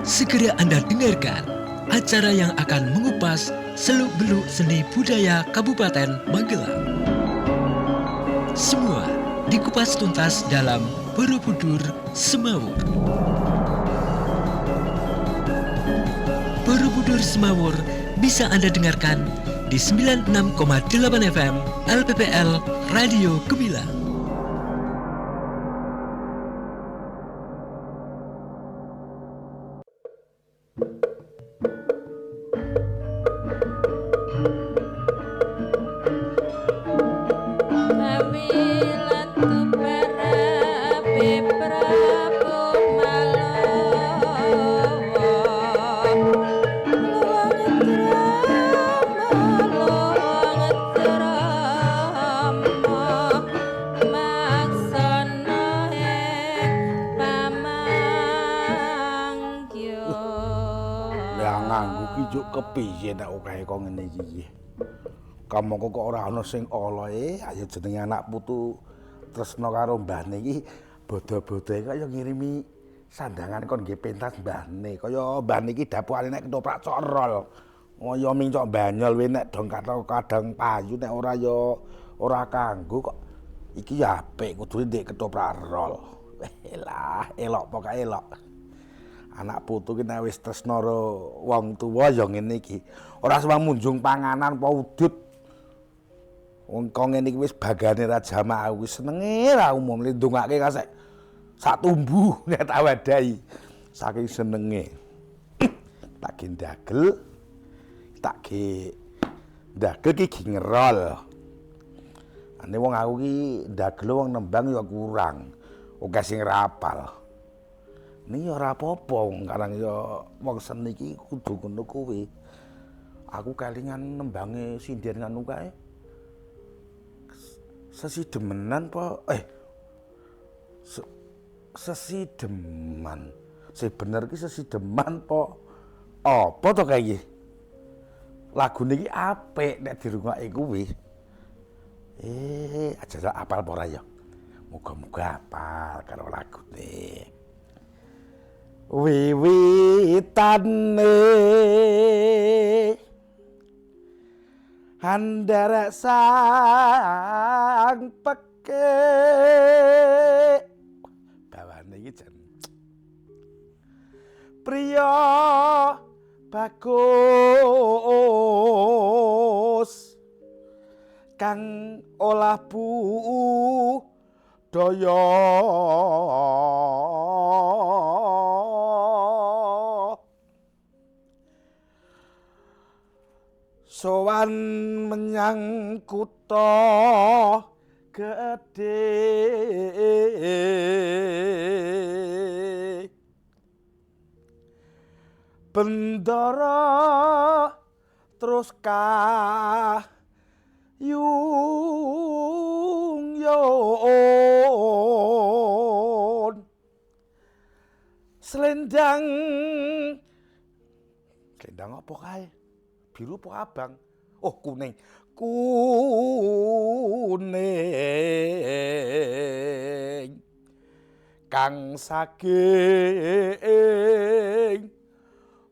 Segera Anda dengarkan acara yang akan mengupas seluk-beluk seni budaya Kabupaten Magelang. Semua dikupas tuntas dalam Borobudur Semawur. Borobudur Semawur bisa Anda dengarkan di 96,8 FM LPPL Radio Gemilang. Kepiye nek okehe kok ngene iki. Kamu kok ora ana sing ala ayo jenenge anak putu tresna karo mbahne iki bodho-bodhoe kaya ngirimi sandangan kon nggih pentas mbahne. Kaya mbahne iki dapuane nek ketoprak corol. Kaya mincok banyol we nek dong kadang payu nek ora ya ora kanggo kok. Iki ya apik kudune ndek ketoprak rol. Lah elok pokoke elok. Anak putu ki nek wis tresna karo wong tuwa ya ngene iki. Ora semang munjung panganan apa udut. Wong kok ngene iki wis bagane raja mau wis senenge ra umum ndongake kasek sak tumbuh nek tak wadahi. Saking senenge. Tak gendagel. Tak ndagel ki ngerol. Ane wong aku ki ndagel wong nembang ya kurang. Oke sing rapal. Ini ora apa-apa, karang ya wong seni iki kudu ngono kuwi. Aku kelingan nembange sinden nganu kae. Sesidemenan apa? Sesideman. Sing bener ki sesideman apa? Apa to kae iki? Lagune iki apik nek dirungokke kuwi. Aja apal apa ora ya? Muga-muga apal karo lagune. Wiwitane handara sang peke bawane iki jan priya bagus kang olah budaya sowan menyang kutha gedhe bendara terus kayung selendang apa kae? Biru apa abang? Oh kuning. Kuning. Kang saking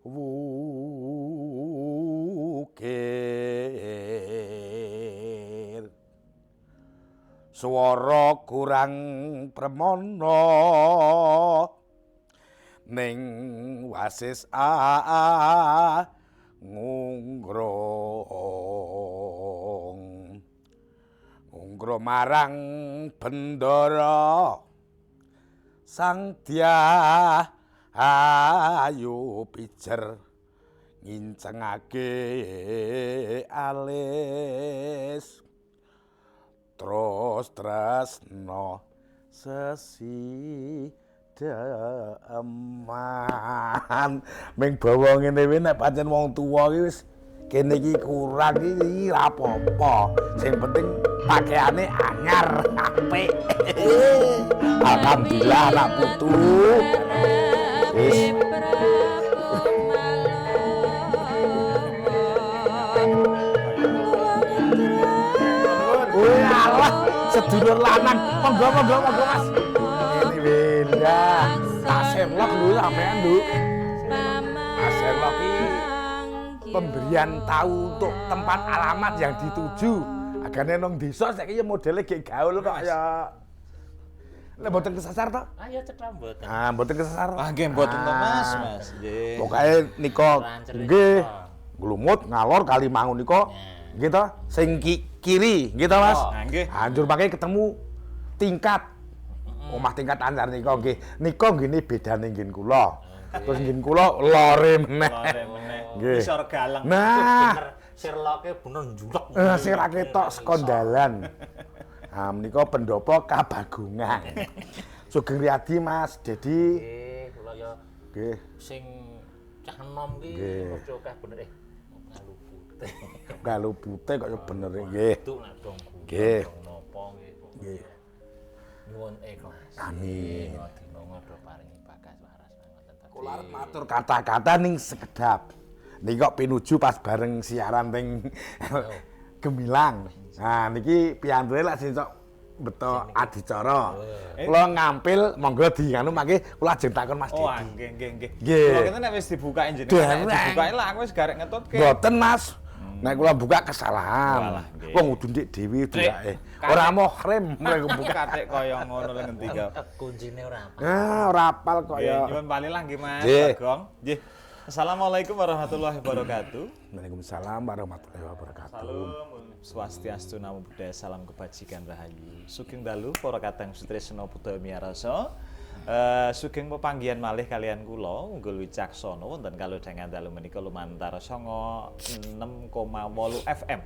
wukir. Swara kurang premana ning wasis ngungrong marang bendara sang ayu pijer ngincengake alis terus tresna deman ming bawa ngene wae nek pancen wong tuwa iki wis kene iki kurang iki ra apa-apa sing penting pakaiane anyar apik alhamdulillah anak putu wis sedulur lanang monggo Mas ini beda tak serlok dulu sampean Nduk pemberian tahu untuk tempat alamat yang dituju. Agane nang desa saiki ya modele gek gaul kok ya. Nek mboten kesasar to? Ayo cetha mboten. Ah, mboten kesasar. Ah, nggih mboten to Mas, Mas. Nggih. Pokoke nika nggih glumut ngalor kali mangun nika nggih to sing kiri nggih to Mas. Nah, nggih. Anjur pakai ketemu tingkat. Omah tingkat anyar nika nggih. Nika nggene bedane nggih kula. Terus nggih kula lore meneh. Lore meneh. Nggih. Isor galeng. Nah, Sirloke bener njulek. sing ra ketok sekondalan. Ah menika pendopo kabagungan. Sugeng Riyadi Mas Dedi. Nggih, kula ya Nggih. sing cah enom ki Nggih. aja akeh bener ngalu putih. Galu putih kok ya bener nggih. Itu nek dong. Nggih. Napa nggih. Nggih. Nyuwun ikhlas. Amin. Dina ngodho paringi bagas waras ngoten tadi. Kula arep matur kata-kata ning sekedap. Niki kok pinuju pas bareng siaran teng Gemilang. Nah niki piyambake lak sing sok beto adicara. Kula ngampil monggo di anu mangke kula ajeng takon Mas Oh, Dedi. nggih nggih nggih. Nggih. Kula kene nek wis dibukae jenengan nek dibukae lah aku wis garek ngetutke. Mboten Mas. Nek kula buka kesalahan. Walah, nggih. Wong kudu ndik dhewe durake. Ora muhrim nek buka. Katik kaya ngono lho ngendi ka. Kuncine ora apa. Ah, ora apal kok Nggih, ya. nyuwun palilah nggih Mas Nggih. Bagong. Nggih. Assalamualaikum warahmatullahi wabarakatuh. Waalaikumsalam warahmatullahi wabarakatuh. Salam swastiastu namo buddhaya salam kebajikan rahayu. Sugeng dalu para kadang sutresna budaya miyarasa. Sugeng pepanggihan malih kalian kula Unggul Wicaksana wonten kalodhangan dalu menika lumantar 96,8 FM.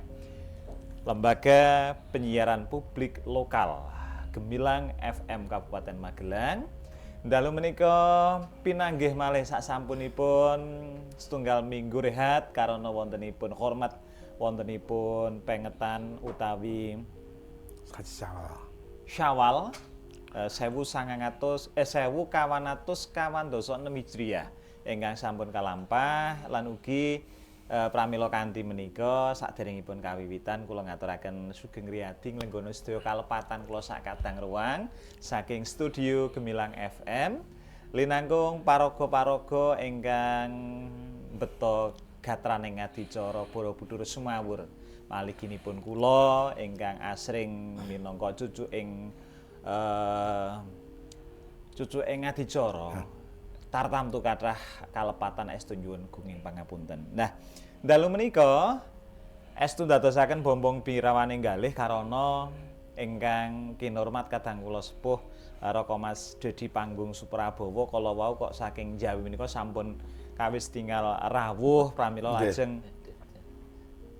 Lembaga Penyiaran Publik Lokal Gemilang FM Kabupaten Magelang. Dalu menika pinanggih malih sasampunipun setunggal minggu rehat karana wontenipun hormat wontenipun pengetan utawi Haji Syawal. Syawal 1400 1426 Hijriah ingkang sampun kalampah lan ugi pramila kanthi menika saderengipun kawiwitan kula ngaturaken sugeng riyadi nglenggono sedaya kalepatan kula sak kadang ruang saking studio Gemilang FM linangkung paraga-paraga ingkang beto gatraning adicara Borobudur Sumawur maliginipun kula ingkang asring minangka cucuking adicara tartamtu kathah kalepatan estu nyuwun gunging pangapunten. Nah, dalu menika estu dadosaken bombong pirawaning galih karana ingkang kinurmat kadang kula sepuh Raka Mas Dedi Panggung Suprabawa kala wau kok saking Jawi menika sampun kawis tinggal rawuh pramila lajeng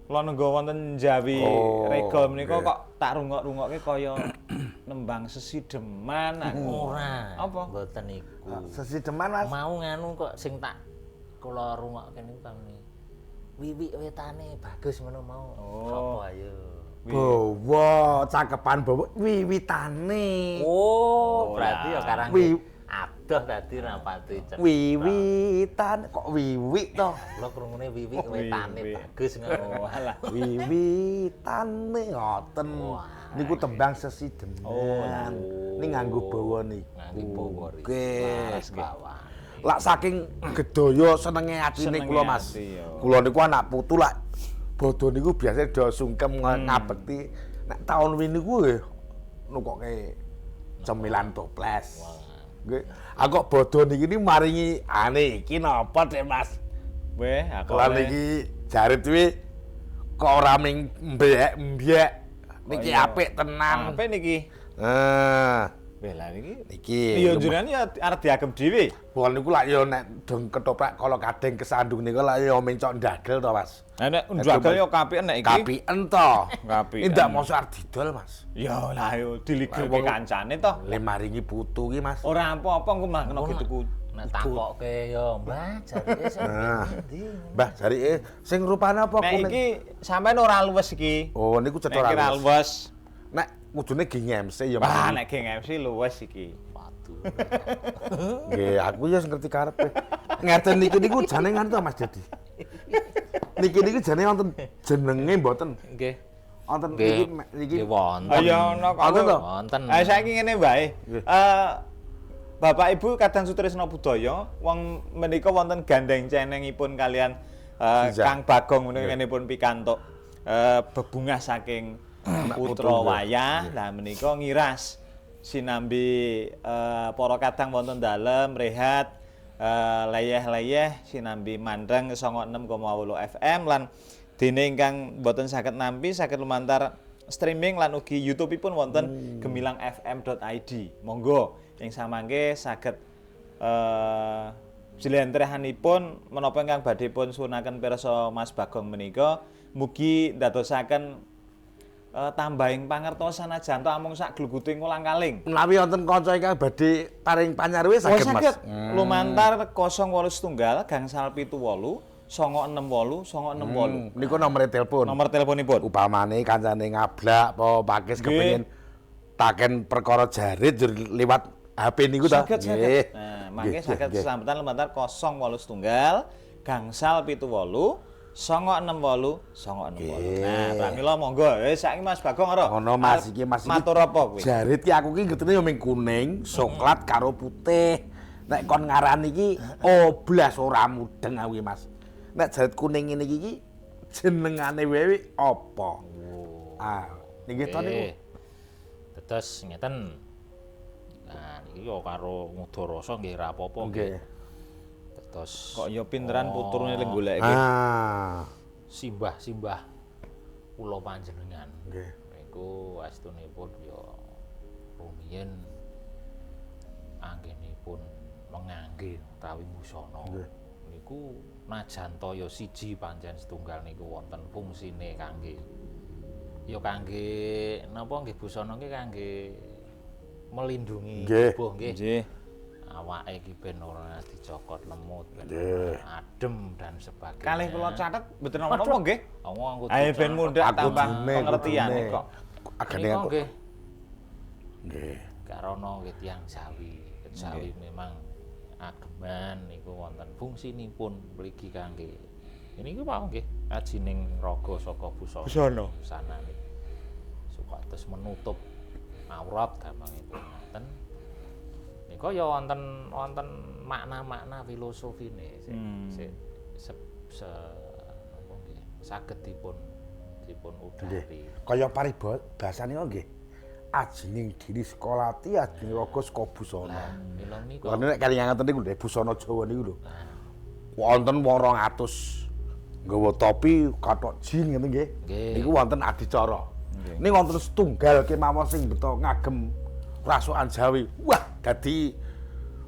kula nenggo wonten Jawi rega menika kok tak rungok-rungokke kaya nembang sesideman aku. Ora. Apa? Mboten niku. Sesideman Mas. Mau nganu kok sing tak kula rungokke niku pamane. Wiwik wetane bagus ngono mau. Sapa ayo? Bawa cakepan bawa wiwitane. Oh, berarti ya karang Wi- adoh dadi rapati cek. Wiwitan kok wiwit to? Kula krungune wiwik wetane wiwik. bagus ngono. Oh, alah. Wiwitane ngoten. Wah. Niku tembang sesideman. Ini nganggo bawa niku. Nganggo bawa iki. Nggih. Laras bawan. Lak saking gedaya senenge atine Senenge kula Mas. ati, ya. Kula niku anak putu lak bodho niku biasa do sungkem ngabekti. Nek taun wingi niku nggih nukoke cemilan toples. Nggih. Aku kok bodho niki maringi ane iki napa Dek Mas? Weh, aku Kula niki jarit kuwi kok ora ming mbek-mbek. Niki iya. apik tenan. Apa niki? Weh, lah niki. Niki. Iya jenengan ya arep diagem dhewe. Bukan niku lak ya nek dong ketoprak kalau kadeng kesandung niku lak ya mencok ndagel to Mas. Lah nek njagel ya kapiken nek iki. Kapien to. Kapien. Ndak mosok arep didol Mas. Ya lah yo diligilke kancane to. Le maringi putu ki Mas. Ora apa-apa engko mah kena gitu. Nek takokke ya, Mbah, jarike sing Nah. ndi? Mbah jarike sing rupane apa Nek kuning? iki sampean ora luwes iki. Oh niku Nek cetha ora ora. luwes. Nek kudune gi MC ya Wah, Mas. nek geng MC luwes iki. Waduh. Nggih, aku ya ngerti karepe. Ngeten niku jane ngono to Mas Dedi. Niki jane wonten jenenge mboten. Nggih. Wonten Nggih. niki Nggih wonten. Ayo ono kok. Wonten to? Wonten. Saiki ngene wae. Nggih. Bapak Ibu kadang sutresna budaya, wong menika wonten gandeng cenengipun kalian Siza. Kang Bagong menipun pikantuk bebungah saking putra wayah. Lah menika ngiras sinambi para kadang wonten dalem rehat leyeh-leyeh sinambi mandang 96,8 FM lan dene ingkang boten saged nampi saged lumantar streaming lan ugi YouTube-ipun wonten gemilangfm.id. Monggo ing samangke saged jlentrehanipun menapa ingkang badhe pun suwunaken pirsa Mas Bagong menika mugi ndadosaken tambahing pangertosan aja entuk amung sak gluguting ulang-kaling. Menawi wonten kanca ingkang badhe paring panyarwi saged Mas. Lumantar 081 gangsal 78 968 968. Niku nomor telepon. Nomor teleponipun. Upamane kancane ngablak apa pakis kepengin taken perkara jarit liwat HP niku ta. Saged. Nah, mangke saged sesambetan lumantar 081 gangsal 78 968 968. Nah, pramila monggo. Saiki Mas Bagong ora. Ngono Mas iki Mas. Matur apa kuwi? Jarit ki aku ki getene yo ming kuning, coklat karo putih. Nek kon ngarani iki oblas ora mudeng aku Mas. Nek jarit kuning ngene iki jenengane wewe apa? Ah, nggih to niku. Tetes ngeten. Nah, niki yo karo Ngudarasa nggih ra apa-apa nggih. Tetes Kok ya pinteran puturune lek goleki. Ah. simbah-simbah kula panjenengan. Nggih. Niku astunipun yo rumiyin anggenipun mengangge utawi busana. Niku najan toya siji pancen setunggal niku wonten fungsine kangge ya kangge napa nggih busana nggih kangge melindungi tubuh nggih. Awake iki ben ora dicokot lemut, ben adem dan sebagainya. Kalih kula catet mboten napa-napa nggih. Ayo ben mundhak tambah pengertian kok. Agane kok. Nggih. Karana nggih tiyang Jawi. Kejawi memang ageman niku wonten fungsinipun mligi kangge. Niku mau nggih ajining raga saka busana. Busanane. Supados menutup aurat gampangipun ngoten. Nika ya wonten makna-makna filosofine apa nggih saged dipun udhari. Kaya paribasane nggih. Ajining diri sekolati, ajining raga saka busana. Mila nika. Lah nek kali ngaten niku lho busana Jawa niku lho. Wonten wong 200 nggawa topi kathok jin ngene nggih. Niku wonten adicara. Ning wonten setunggal kemawon sing beto ngagem rasukan Jawi. Wah, dadi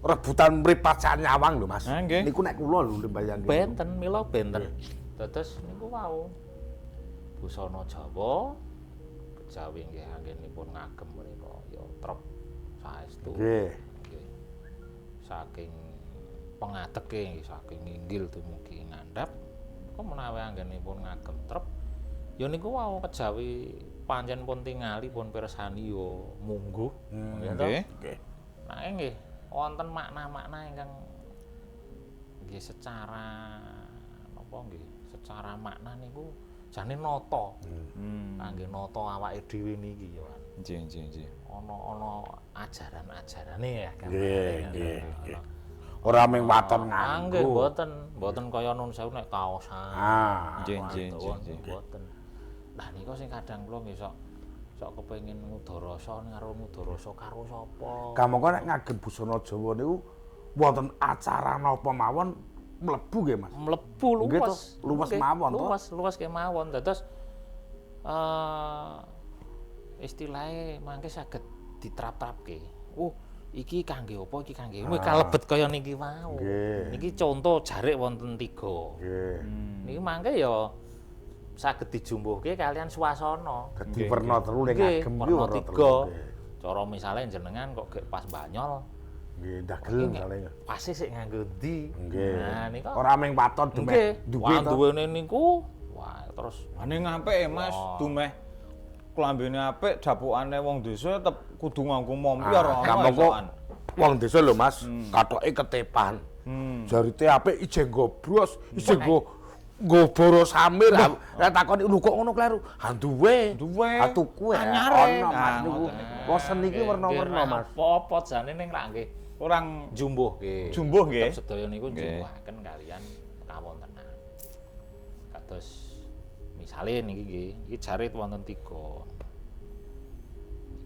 rebutan mripat nyawang lho Mas. Niku nek kula lho mbayangke. Benten, mila benten. Dados niku wau. Busana Jawa Kejawi nggih anggenipun ngagem menika ya trep saestu. Nggih. Saking pengateke saking inggil dumugi ngandhap kok menawi anggenipun ngagem trep ya niku wau Kejawi pancen pun tingali pun pirsani ya mungguh. Nggih. Nah nggih wonten makna-makna ingkang nggih secara napa nggih secara makna niku jane nata. Kangge nata awake dhewe niki ya. Nggih. Ana ajaran-ajarane ya kan. Nggih. Ora mung waton nganggo. Nggih mboten kaya nun sewu nek kaosan. Nggih. Mboten. Lah nika sing kadang kula nggih sok kepengin Ngudarasa karo Ngudarasa karo sapa. Kamangka nek ngagem busana Jawa niku wonten acara napa mawon mlebu nggih Mas. Mlebu luwes mawon to. Luwes kemawon. Dados istilahé mangke saged diterap-terapke. Iki kangge apa iki kangge. Wis kalebet kaya niki wau. Niki conto jarik wonten 3. Nggih. Niki mangke ya saged dijumbuhke kalian swasana. Dadi werna telu ning ngagem iki werna werna 3. Cara misale jenengan kok gek pas Banyol. Nggih, dagel misale. Pase sik nganggo ndi? Nggih. Nah nika ora mung waton dumeh duwe to. Duwene niku wah terus Ning apik Mas, dumeh klambene apik, dapukane wong desa tetep kudu nganggo mompi ora ono esokan. Wong desa lho Mas, kathoke ketepan. Jarite apik ijeng gobros, ijeng nggo boro samir. Lah takoni lho kok ngono kleru. Ha duwe. Ha tuku anyare. Ono Mas niku. Wosen iki werna-werna Mas. Apa jane ning rak nggih Kurang jumbuhke. Jumbuh nggih. Sedaya niku jumbuhaken kalian kawontenan. Terus misale niki nggih, iki jarit wonten 3.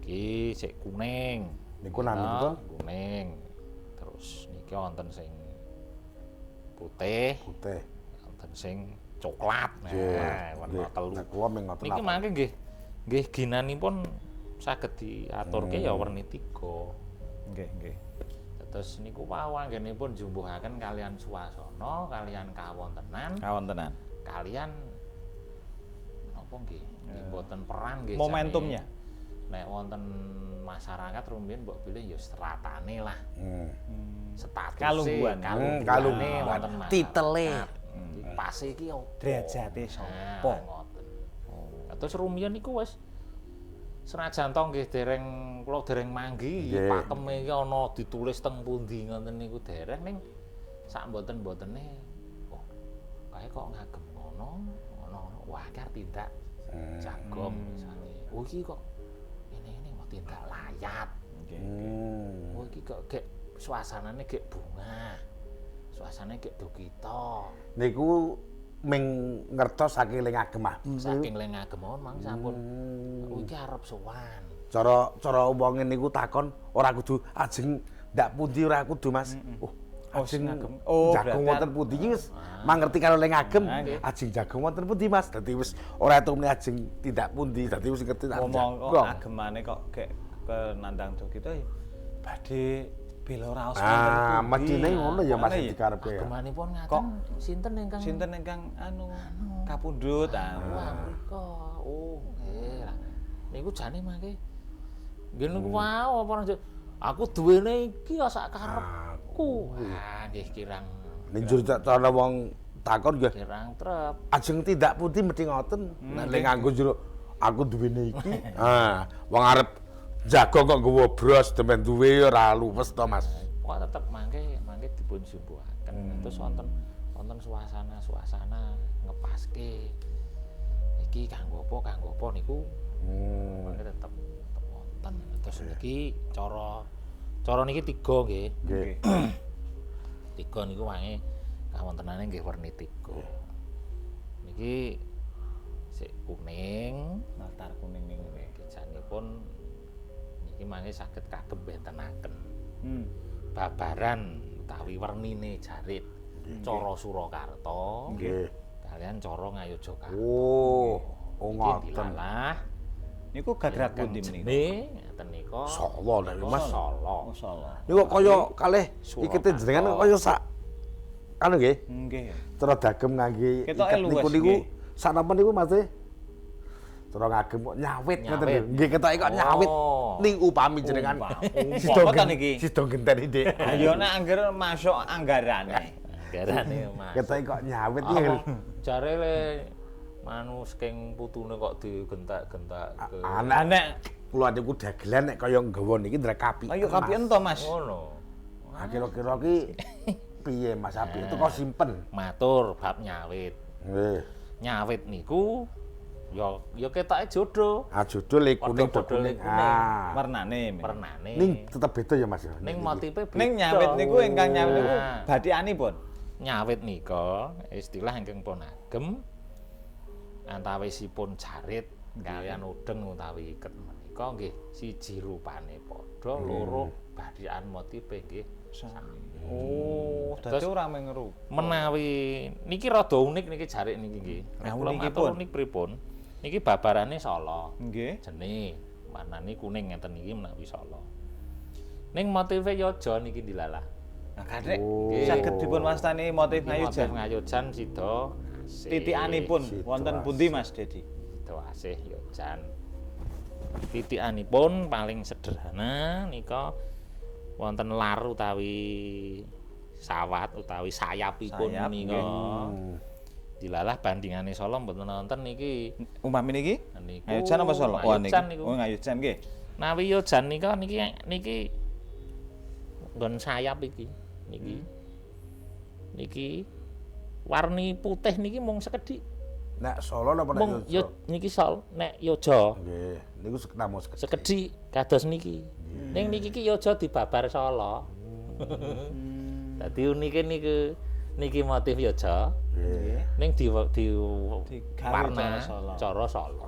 Iki sik kuning. Niku namung pun Kuning. Terus niki wonten sing putih, putih. wonten sing coklat. Nggih. Warna telu. Nek kula ming ngoten Niki apa. mangke nggih ginanipun saged diaturke ya werni 3. Nggih. Terus niku wau anggenipun jumbuhaken kalian swasana, kalian kawontenan, Kawontenan. kalian napa nggih? Nggih mboten perang nggih. Momentumnya. jane. Nek wonten masyarakat rumiyin mbok pilih ya stratane lah. Status Kalungguhan. Kalungguhan. wonten masyarakat. Titele. Pas iki opo? Derajate sapa? Ngoten. Terus rumiyin niku wis senajan to nggih kula dereng manggi Nggih. pakeme iki ana ditulis teng pundi ngoten niku dereng ning sak mboten-mbotene kae kok ngagem ngono wah iki arep tindak jagong misale iki kok ini mau tindak layat iki kok gek suasanane gek bunga suasanane gek dukita Niku ming ngertos saking ling agem ah. saking leng agemon mang sampun iki arep sowan. Cara wong niku takon ora kudu ajeng ndak pundi ora kudu Mas. Ajeng ngagem. Oh, jagung berarti wonten pundi iki wis mangerti karo ling agem. nggih. Ajeng jagung wonten pundi Mas. Dadi wis ora etumne ajeng tindak pundi. Dadi wis ngerti tak Ngomong kok jagung. agemane kok kayak ke nandang Jogito ya badhe bela raos Ah, pundi. medine ngono ya Mas Ngono ya? dikarepe ya. Agemanipun Kok ngaten sinten ingkang sinten ingkang kapundhut wah mriko nggih lah niku jane mangke nggih niku wau apa aku duwene iki ya sak karepku wah nggih kirang Ning jur cara wong takon nggih kirang trep ajeng tindak pundi mesti ngoten. Nek ning nganggo jero aku duwene iki. Wong arep jago kok nggawa bros demen duwe ora luwes to Mas. kok tetep mangke dipun subuhaken terus wonten suasana ngepaske iki kanggo apa niku mangke tetep wonten terus niki cara niki 3 nggih Nggih. 3 niku wangi kawontenane nggih werni 3 niki sik kuning latar kuning niku nggih. kijanipun niki mangke saged kagem bentenaken babaran utawi wernine jarit cara Surakarta Nggih. kalian cara Ngayogyakarta Oh, iki ngoten. dilalah Niku gagrat pundi menika? jeneng ngaten nika Solo lho Mas. Solo Oh, Solo. Niku kaya kalih ikete jenengan kaya sak anu nggih. Nggih. Cara dagem ngangge Ketoke iket luwes, niku niku nggih. sanapa niku Mas? Cara ngagem kok nyawit ngoten lho. Nyawit. Nggih ketoke kok nyawit. Oh. Ning upami jenengan Umpama ta niki? Sida genteni Dik. Ayo nek angger masuk anggarane. garane Mas Ketoke kok nyawit apa iki. jare le manus king putune kok digentak-gentak ke Anak kula niku dagelan nek kaya nggawa niki ndrek kapi. Ayo kapi ento, Mas. ngono Kira-kira ki piye Mas Api itu kok simpen. matur bab nyawit Nggih. nyawit niku ya ketoke jodoh Judul e kuning Padha-padha kuning. kuning. Warnane. pernane Ning tetep beda ya Mas ya. ning motife beda. Ning nyawit niku ingkang nyawit niku Nah, badikanipun. nyawit nika istilah ingkang pun agem antawisipun jarit kalian udeng utawi iket menika nggih siji rupane padha loro badikan motife nggih sami. Oh, dadi Terus- ora mengeru. Menawi niki rada unik niki jarik niki nggih. Nah, Kula unikipun. matur unik pripun? Niki babarane Solo. Nggih. Jene warnane kuning ngeten niki menawi Solo. Ning motife Yoja niki dilalah. Nah, kadek Nggih. saged dipun wastani motif Motif Ngayogyan. Ngayojan sida Titikanipun Sido wonten asih. pundi Mas Dedi? Sida asih Yojan. Titikanipun paling sederhana nika wonten lar utawi sawat utawi sayapipun Sayap, nika. Hmm. Dilalah bandingane Solo mboten wonten niki. Umpami niki? Niku Ngayogyan apa Solo? Oh, Ngayogyan niku. Oh, Ngayogyan nggih. Nawi Yojan nika niki nggon sayap iki. Niki warni putih niki mung sekedhik. Nek Solo napa nek Mung Yojo? niki nek Yoja Nggih, niku namung sekedhik. sekedhik kados niki. Ning niki ki Yoja dibabar Solo. Dadi unike niki motif Yoja. Nggih. ning Digawe warna cara Solo.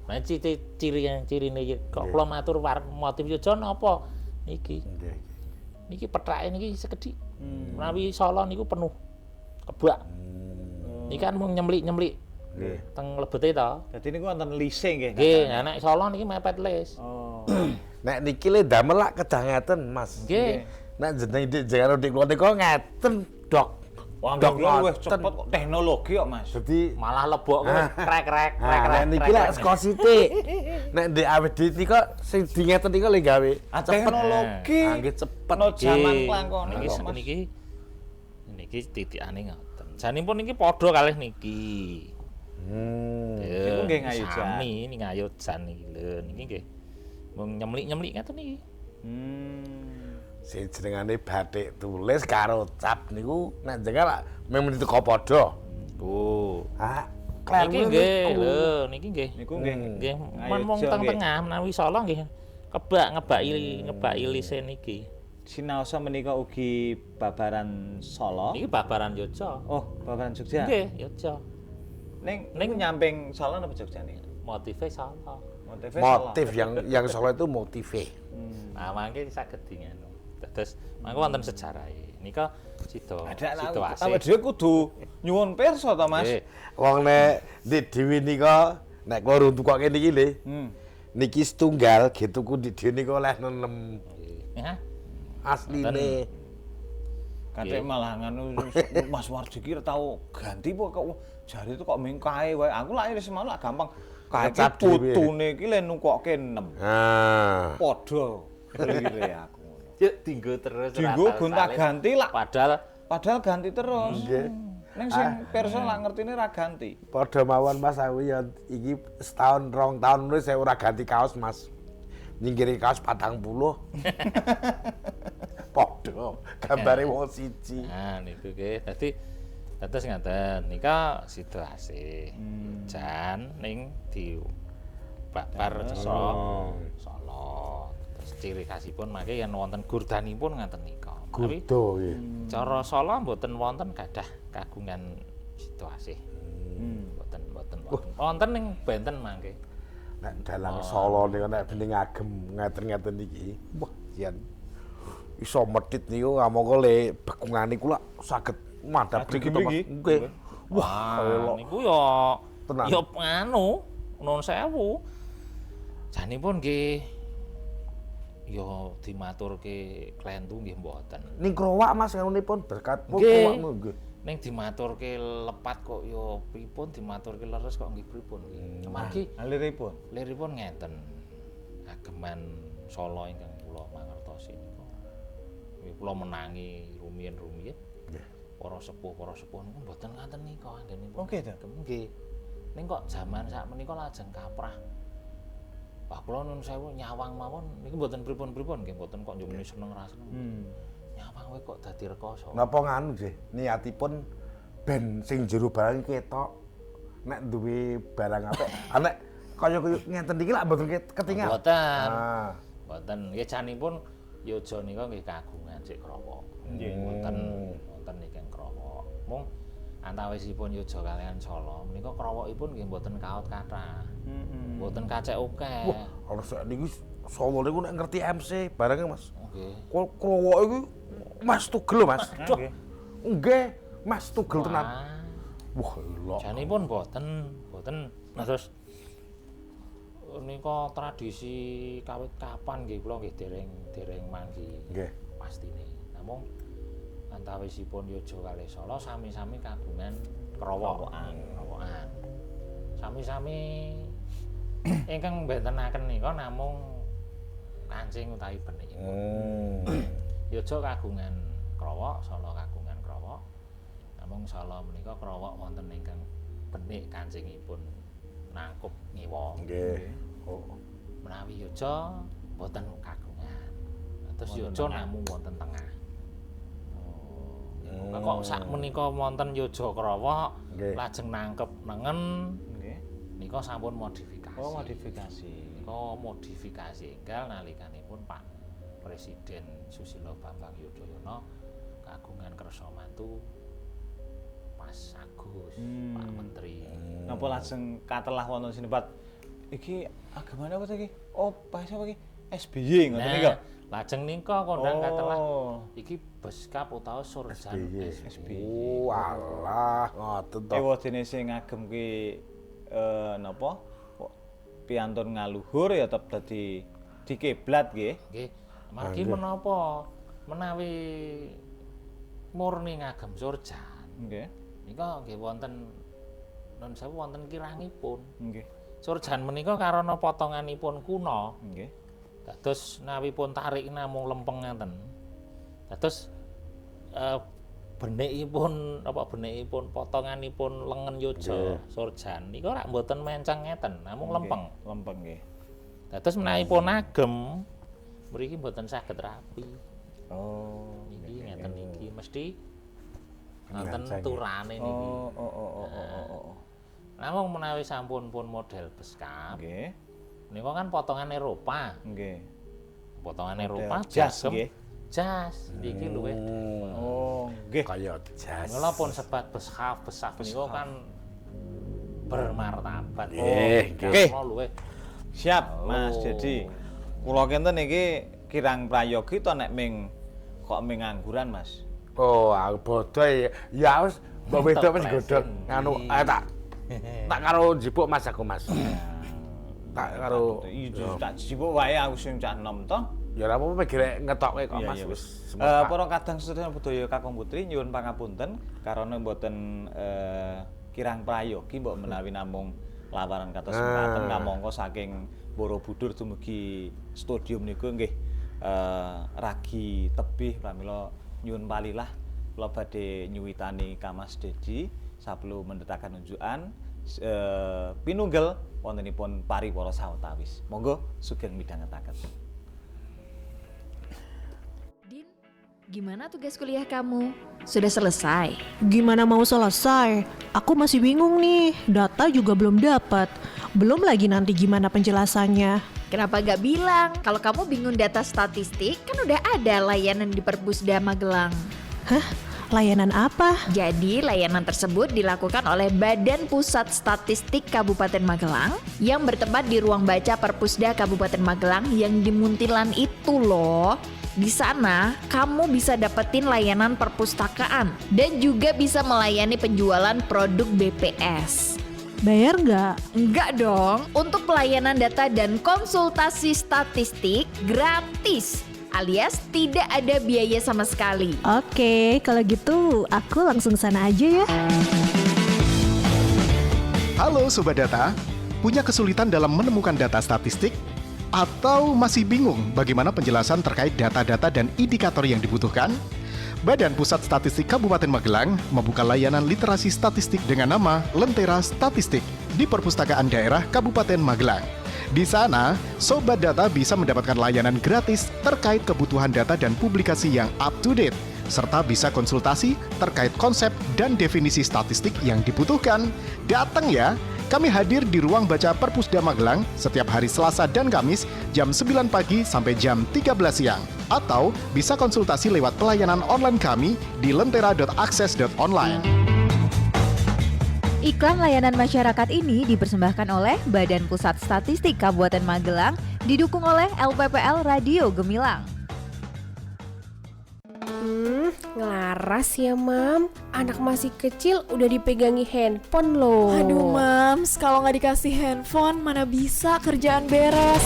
Nah cirine kok kula matur motif Yojo napa niki. Nggih. Niki pethake niki sekedhik. Menawi Solo niku penuh kebak. Niki kan mung nyemlik-nyemlik. Nggih. Teng lebete to. Dadi niku wonten lise nggih. Nggih, nek Solo niki mepet lis. Oh. Nek niki le damel lak kedah ngeten, Mas. Nggih. Nek jeneng jangan dik kula niku ngeten, Dok. Wah, Dok kula luwih ngoten. cepet kok teknologi kok, Mas. Dadi Malah lebok kok krek-krek nek niki lak saka sithik. Nek ndek awet nika sing di ngeten niku le gawe. Teknologi. Nggih cepet. No jaman klangkon niki kok, Mas. niki titikane ngoten. Janipun niki padha kalih niki. Niku nggih ngayujan. Sami ning ngayujan niki lho, niki nggih. Mung nyemlik-nyemlik ngoten niki. Sing jenengane batik tulis karo cap niku nek jenengan lak memang teko padha. Oh. Ah, Niki nggih lho, niki nggih. Niku nggih. Nggih, mung teng tengah menawi Solo nggih ngebaki lise niki. Sinaosa menika ugi babaran Solo. Niki babaran Yogya. Oh, babaran Jogja. Nggih, Yogya. Ning nyamping Solo napa Jogja nih? Motive Solo. Motif yang Solo itu motive. Nah, mangke saged dingen. Terus mangke wonten sejarahe. Nika sida Awake asih. dhewe kudu nyuwun pirsa to, Mas. Nggih. Wong nek di dhewe nika nek kula runtukoke niki lho. Niki setunggal gitu ku di dhewe nika oleh nenem Ya. asline. Katik malah nganu Mas Wardi ki tau ganti kok jari itu kok mingkae wae. Aku lak wis mau lak gampang. Kae Kecap dhewe. putune ki le nukokke 6. Ah. Padha klire aku. Yuk dinggo terus. Dinggo gonta-ganti lak Padahal ganti terus. Nggih. Ning sing pirsa lak ngertine ra ganti. Padha mawon Mas aku ya iki setahun rong tahun meneh saya ora ganti kaos Mas. Nyinggiri kaos 40. Padha gambare wong siji. nah niku nggih. Dadi dados ngaten. Nika sida asih. Jan ning di babar Solo. Terus ciri khasipun mangke yen wonten gurdanipun ngaten nika. Tapi Kudo nggih. cara Solo mboten wonten gadah kagungan situasi. Mboten wonten ning Benten mangke. Nek dalang Solo niku nek bening agem ngeten-ngeten iki. Wah, yen iso medhit niku amangka le bekungan niku lak saged madhap mriki to Mas. Nggih. Wah, niku ya Tenan. ya anu nuwun sewu. Janipun nggih ya dimaturke klentu nggih mboten. Ning krowak Mas nganunipun berkat Nggih. krowakmu nggih. Ning dimaturke lepat kok ya pripun, dimaturke leres kok nggih pripun nggih. Amargi Aliripun. liripun ngeten. Ageman Solo ingkang kula mangertosi nika. Nggih kula menangi rumiyin-rumiyin. Nggih. Para sepuh niku mboten ngaten nika anggenipun. Oke to. Nggih. Ning kok jaman sakmenika lajeng kaprah. Wah kula nuwun sewu nyawang mawon niku mboten pripun-pripun nggih mboten kok njumeni seneng ra seneng. Nyawang wae kok dadi rekoso. Napa nganu nggih niatipun ben sing jero barang ketok nek duwe barang apik. Nek kaya ngenten iki lak mboten ketingal. Mboten. Ah. Mboten nggih janipun Yojo nika nggih kagungan sik krowok. Nggih mboten ingkang krowok. Mung antawisipun Yojo kaliyan Solo menika krowokipun nggih mboten kaot kathah. Mboten kacek akeh. Wah, kalau saya niki Solo niku nek ngerti MC barangnya Mas. Nggih. Krowok iki Mas Tugel Mas. Nggih. Nggih, Mas Tugel tenan. Wah, Wah, lho. janipun mboten. Nah terus nika tradisi kawit kapan nggih kula nggih dereng manggi. Nggih. Pastine. Namung antawisipun Yojo kalih Solo sami-sami kagungan krowokan. Sami-sami ingkang mbentenaken nika namung kancing utawi benik. Yojo kagungan krowok, Solo kagungan krowok. Namung Solo menika krowok wonten ingkang benik kancingipun nangkup ngiwa. Nggih. Oh. Menawi Yojo mboten kagungan. Terus Yojo namung wonten tengah. Kok sak menika wonten Yojo krowok Nggih. lajeng nangkep nengen Nggih. nika sampun modifikasi. Oh, modifikasi. Nika modifikasi enggal nalikanipun Pak Presiden Susilo Bambang Yudhoyono kagungan kersa mantu Mas Agus. Napa lajeng katelah wonten sinebat iki agamane apa iki? Oh, bahasa apa iki? SBY ngoten niku. Lajeng nika kondang katelah iki beskap utawa surjan SBY. Walah, ngoten to. Ewadene sing ngagem ki napa? Piantun ngaluhur ya tetep dadi dikiblat nggih. Nggih. Margi menapa menawi murni ngagem surjan. Nggih. Nika nggih wonten nun sewu wonten kirangipun. Nggih. Surjan menika karana potonganipun kuna. Nggih. Dados nawipun tarik namung lempeng ngeten. Dados benikipun potonganipun lengen yoja surjan nika rak mboten menceng ngeten, namung lempeng. Lempeng nggih. Dados menawipun agem mriki mboten saged rapi. Oh, Niki ngeten niki mesti wonten turane niki. Oh. Namung menawi sampun pun model beskap. Nggih. Nika kan potongan Eropa. Nggih. Potongan Eropa jas nggih. Jas niki luwih. Oh, nggih. Kaya jas. Mula pun sebat beskap niku kan bermartabat. Nggih. Luwih. Siap, Mas. Jadi kula kenten iki kirang prayogi to nek ming angguran, Mas. Oh, aku bodoh ya wis mbok wedok wis godhog nganu tak karo jipuk Mas aku Mas. Tak karo tak jipuk wae aku sing cah enom to. ya ora apa-apa gerek ngetokke kok Mas wis. Para kadang sedherek budaya Kakung Putri nyuwun pangapunten karena mboten kirang prayogi mbok menawi namung lawaran kados mekaten kamangka saking Borobudur dumugi studium niku nggih ragi tebih pramila nyuwun palilah kula badhe nyuwitani Ka Mas Dedi sabelu mendetaken unjukan pinunggel wontenipun paripara sawetawis. Monggo sugeng midhangetaken. Din, gimana tugas kuliah kamu? Sudah selesai? Gimana mau selesai? Aku masih bingung nih, data juga belum dapat. Belum lagi nanti gimana penjelasannya. Kenapa gak bilang? Kalau kamu bingung data statistik, kan udah ada layanan di Perpusda Magelang. Hah? Layanan apa? Jadi layanan tersebut dilakukan oleh Badan Pusat Statistik Kabupaten Magelang yang bertempat di ruang baca Perpusda Kabupaten Magelang yang di Muntilan itu loh. Di sana, kamu bisa dapetin layanan perpustakaan dan juga bisa melayani penjualan produk BPS. Bayar nggak? Enggak dong, untuk pelayanan data dan konsultasi statistik gratis, alias tidak ada biaya sama sekali. Oke, kalau gitu aku langsung sana aja ya. Halo Sobat Data, punya kesulitan dalam menemukan data statistik? Atau masih bingung bagaimana penjelasan terkait data-data dan indikator yang dibutuhkan? Badan Pusat Statistik Kabupaten Magelang membuka layanan literasi statistik dengan nama Lentera Statistik di Perpustakaan Daerah Kabupaten Magelang. Di sana, Sobat Data bisa mendapatkan layanan gratis terkait kebutuhan data dan publikasi yang up to date, serta bisa konsultasi terkait konsep dan definisi statistik yang dibutuhkan. Datang ya! Kami hadir di ruang baca Perpusda Magelang setiap hari Selasa dan Kamis jam 9 pagi sampai jam 13 siang. Atau bisa konsultasi lewat pelayanan online kami di lentera.akses.online. Iklan layanan masyarakat ini dipersembahkan oleh Badan Pusat Statistik Kabupaten Magelang, didukung oleh LPPL Radio Gemilang. Ngelaras ya Mam, anak masih kecil udah dipegangi handphone loh. Aduh Mams, kalau nggak dikasih handphone mana bisa kerjaan beres.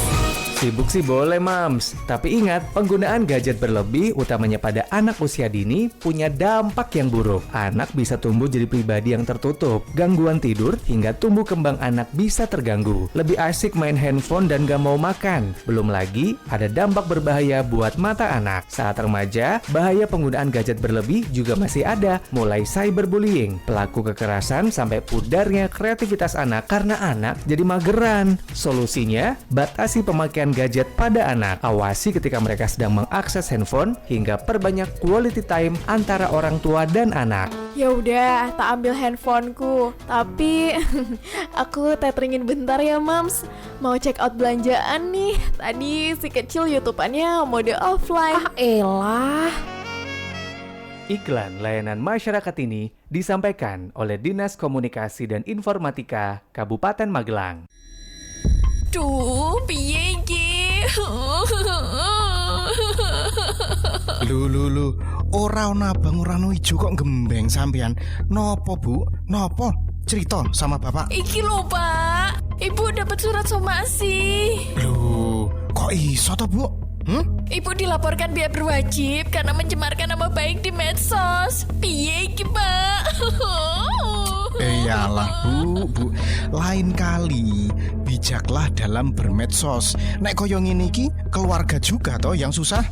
Sibuk sih boleh Mams, tapi ingat penggunaan gadget berlebih utamanya pada anak usia dini punya dampak yang buruk. Anak bisa tumbuh jadi pribadi yang tertutup, gangguan tidur hingga tumbuh kembang anak bisa terganggu. Lebih asik main handphone dan gak mau makan. Belum lagi ada dampak berbahaya buat mata anak. Saat remaja, bahaya penggunaan gadget berlebih juga masih ada, mulai cyberbullying, pelaku kekerasan sampai pudarnya kreativitas anak karena anak jadi mageran. Solusinya, batasi pemakaian gadget pada anak. Awasi ketika mereka sedang mengakses handphone hingga perbanyak quality time antara orang tua dan anak. Ya udah, tak ambil handphoneku. Tapi aku teteringin bentar ya Mams. Mau check out belanjaan nih. Tadi si kecil YouTubeannya mode offline. Ah elah. Iklan layanan masyarakat ini disampaikan oleh Dinas Komunikasi dan Informatika Kabupaten Magelang. Duh, piye iki? Lu, ora ana abang ora ono ijo kok gembeng sampean. Nopo, Bu? Nopo? Cerita sama Bapak. Iki lho, Pak. Ibu dapat surat somasi. Loh, kok iso to, Bu? Ibu dilaporkan biaya berwajib karena mencemarkan nama baik di medsos. Piye iki, Pak? Iyalah, Bu. Lain kali bijaklah dalam bermedsos. Nek koyo ngene iki keluarga juga toh yang susah.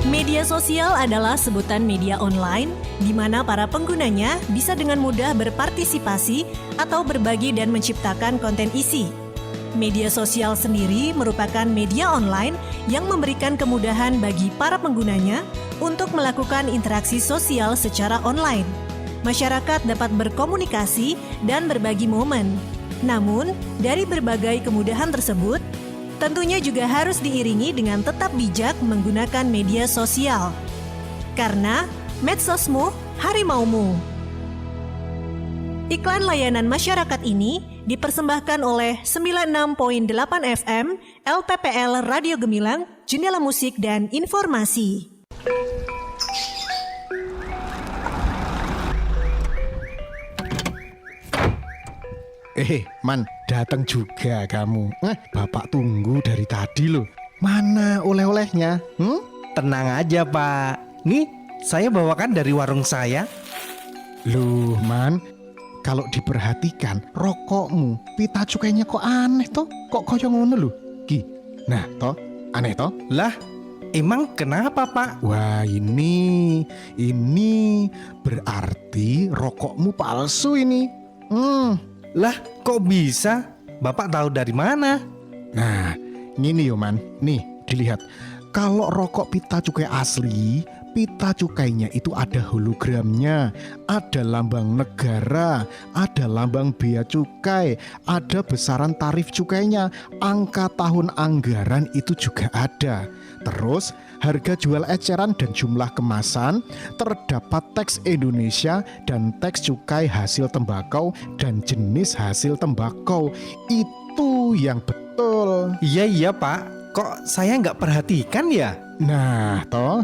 Media sosial adalah sebutan media online di mana para penggunanya bisa dengan mudah berpartisipasi atau berbagi dan menciptakan konten isi. Media sosial sendiri merupakan media online yang memberikan kemudahan bagi para penggunanya untuk melakukan interaksi sosial secara online. Masyarakat dapat berkomunikasi dan berbagi momen. Namun, dari berbagai kemudahan tersebut, tentunya juga harus diiringi dengan tetap bijak menggunakan media sosial. Karena medsosmu harimaumu. Iklan layanan masyarakat ini dipersembahkan oleh 96.8 FM LPPL Radio Gemilang, Jendela Musik dan Informasi. Man, datang juga kamu. Bapak tunggu dari tadi loh. Mana oleh-olehnya? Tenang aja, Pak. Nih, saya bawakan dari warung saya. Loh, Man, kalau diperhatikan rokokmu, pita cukainya kok aneh toh? Kok koyo ngono lho? Ki. Nah, toh, aneh toh? Lah, emang kenapa, Pak? Wah, ini berarti rokokmu palsu ini. Lah, kok bisa? Bapak tahu dari mana? Nah, gini yo, Man. Nih, dilihat. Kalau rokok pita cukai asli, pita cukainya itu ada hologramnya, ada lambang negara, ada lambang bea cukai, ada besaran tarif cukainya, angka tahun anggaran itu juga ada. Terus, harga jual eceran dan jumlah kemasan, terdapat teks Indonesia dan teks cukai hasil tembakau dan jenis hasil tembakau. Itu yang betul. Iya, Pak. Kok saya nggak perhatikan ya? Nah, toh,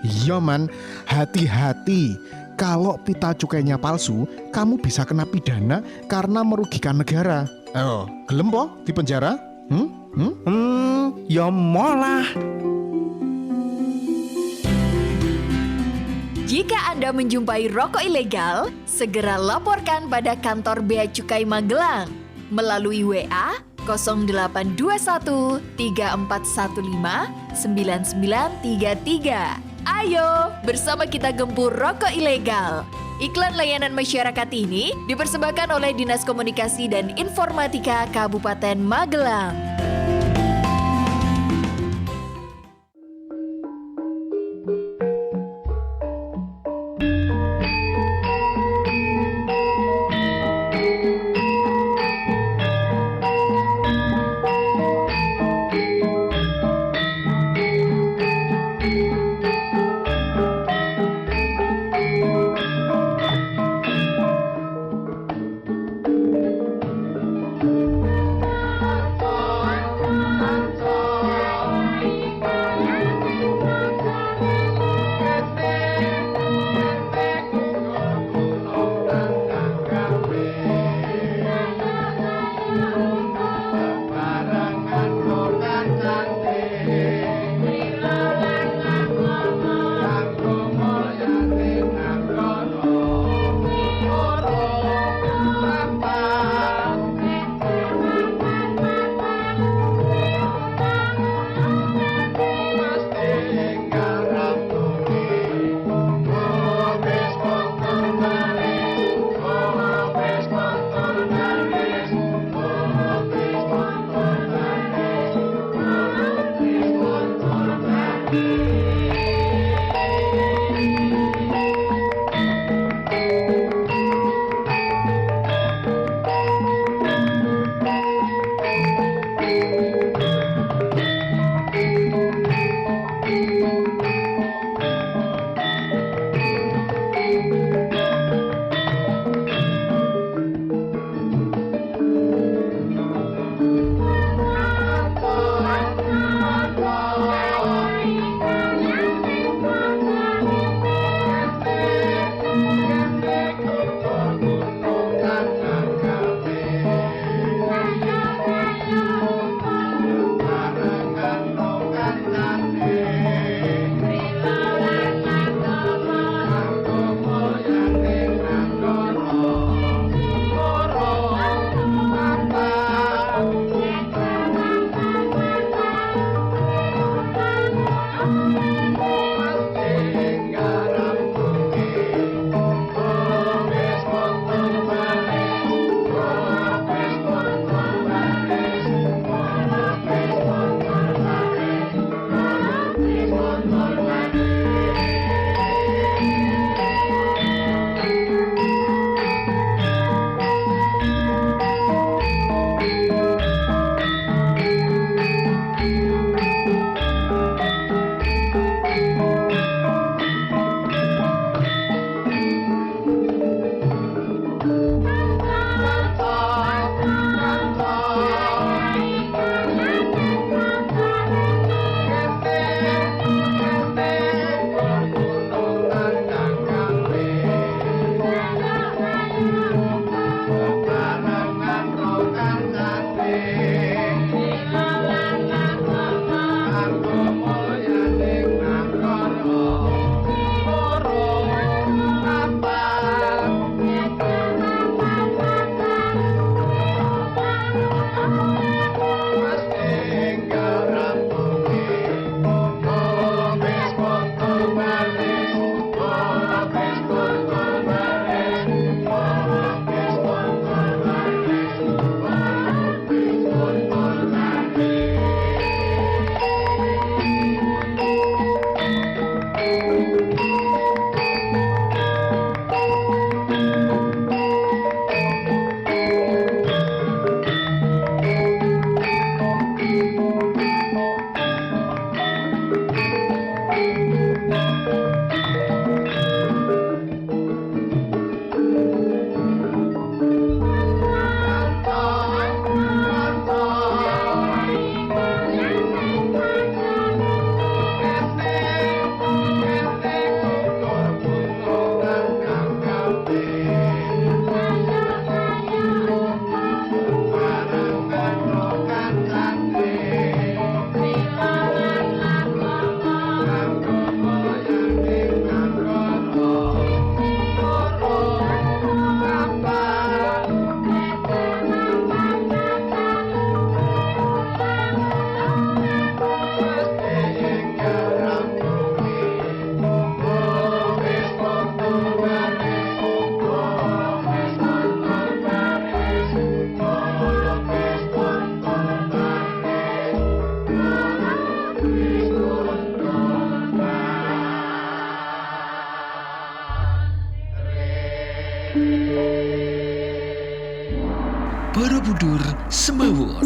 iya, Man, hati-hati. Kalau pita cukainya palsu, kamu bisa kena pidana karena merugikan negara. Oh, gelem po di penjara? Ya molah. Jika Anda menjumpai rokok ilegal, segera laporkan pada kantor Bea Cukai Magelang melalui WA 0821 3415 9933. Ayo, bersama kita gempur rokok ilegal. Iklan layanan masyarakat ini dipersembahkan oleh Dinas Komunikasi dan Informatika Kabupaten Magelang. Borobudur Semawur.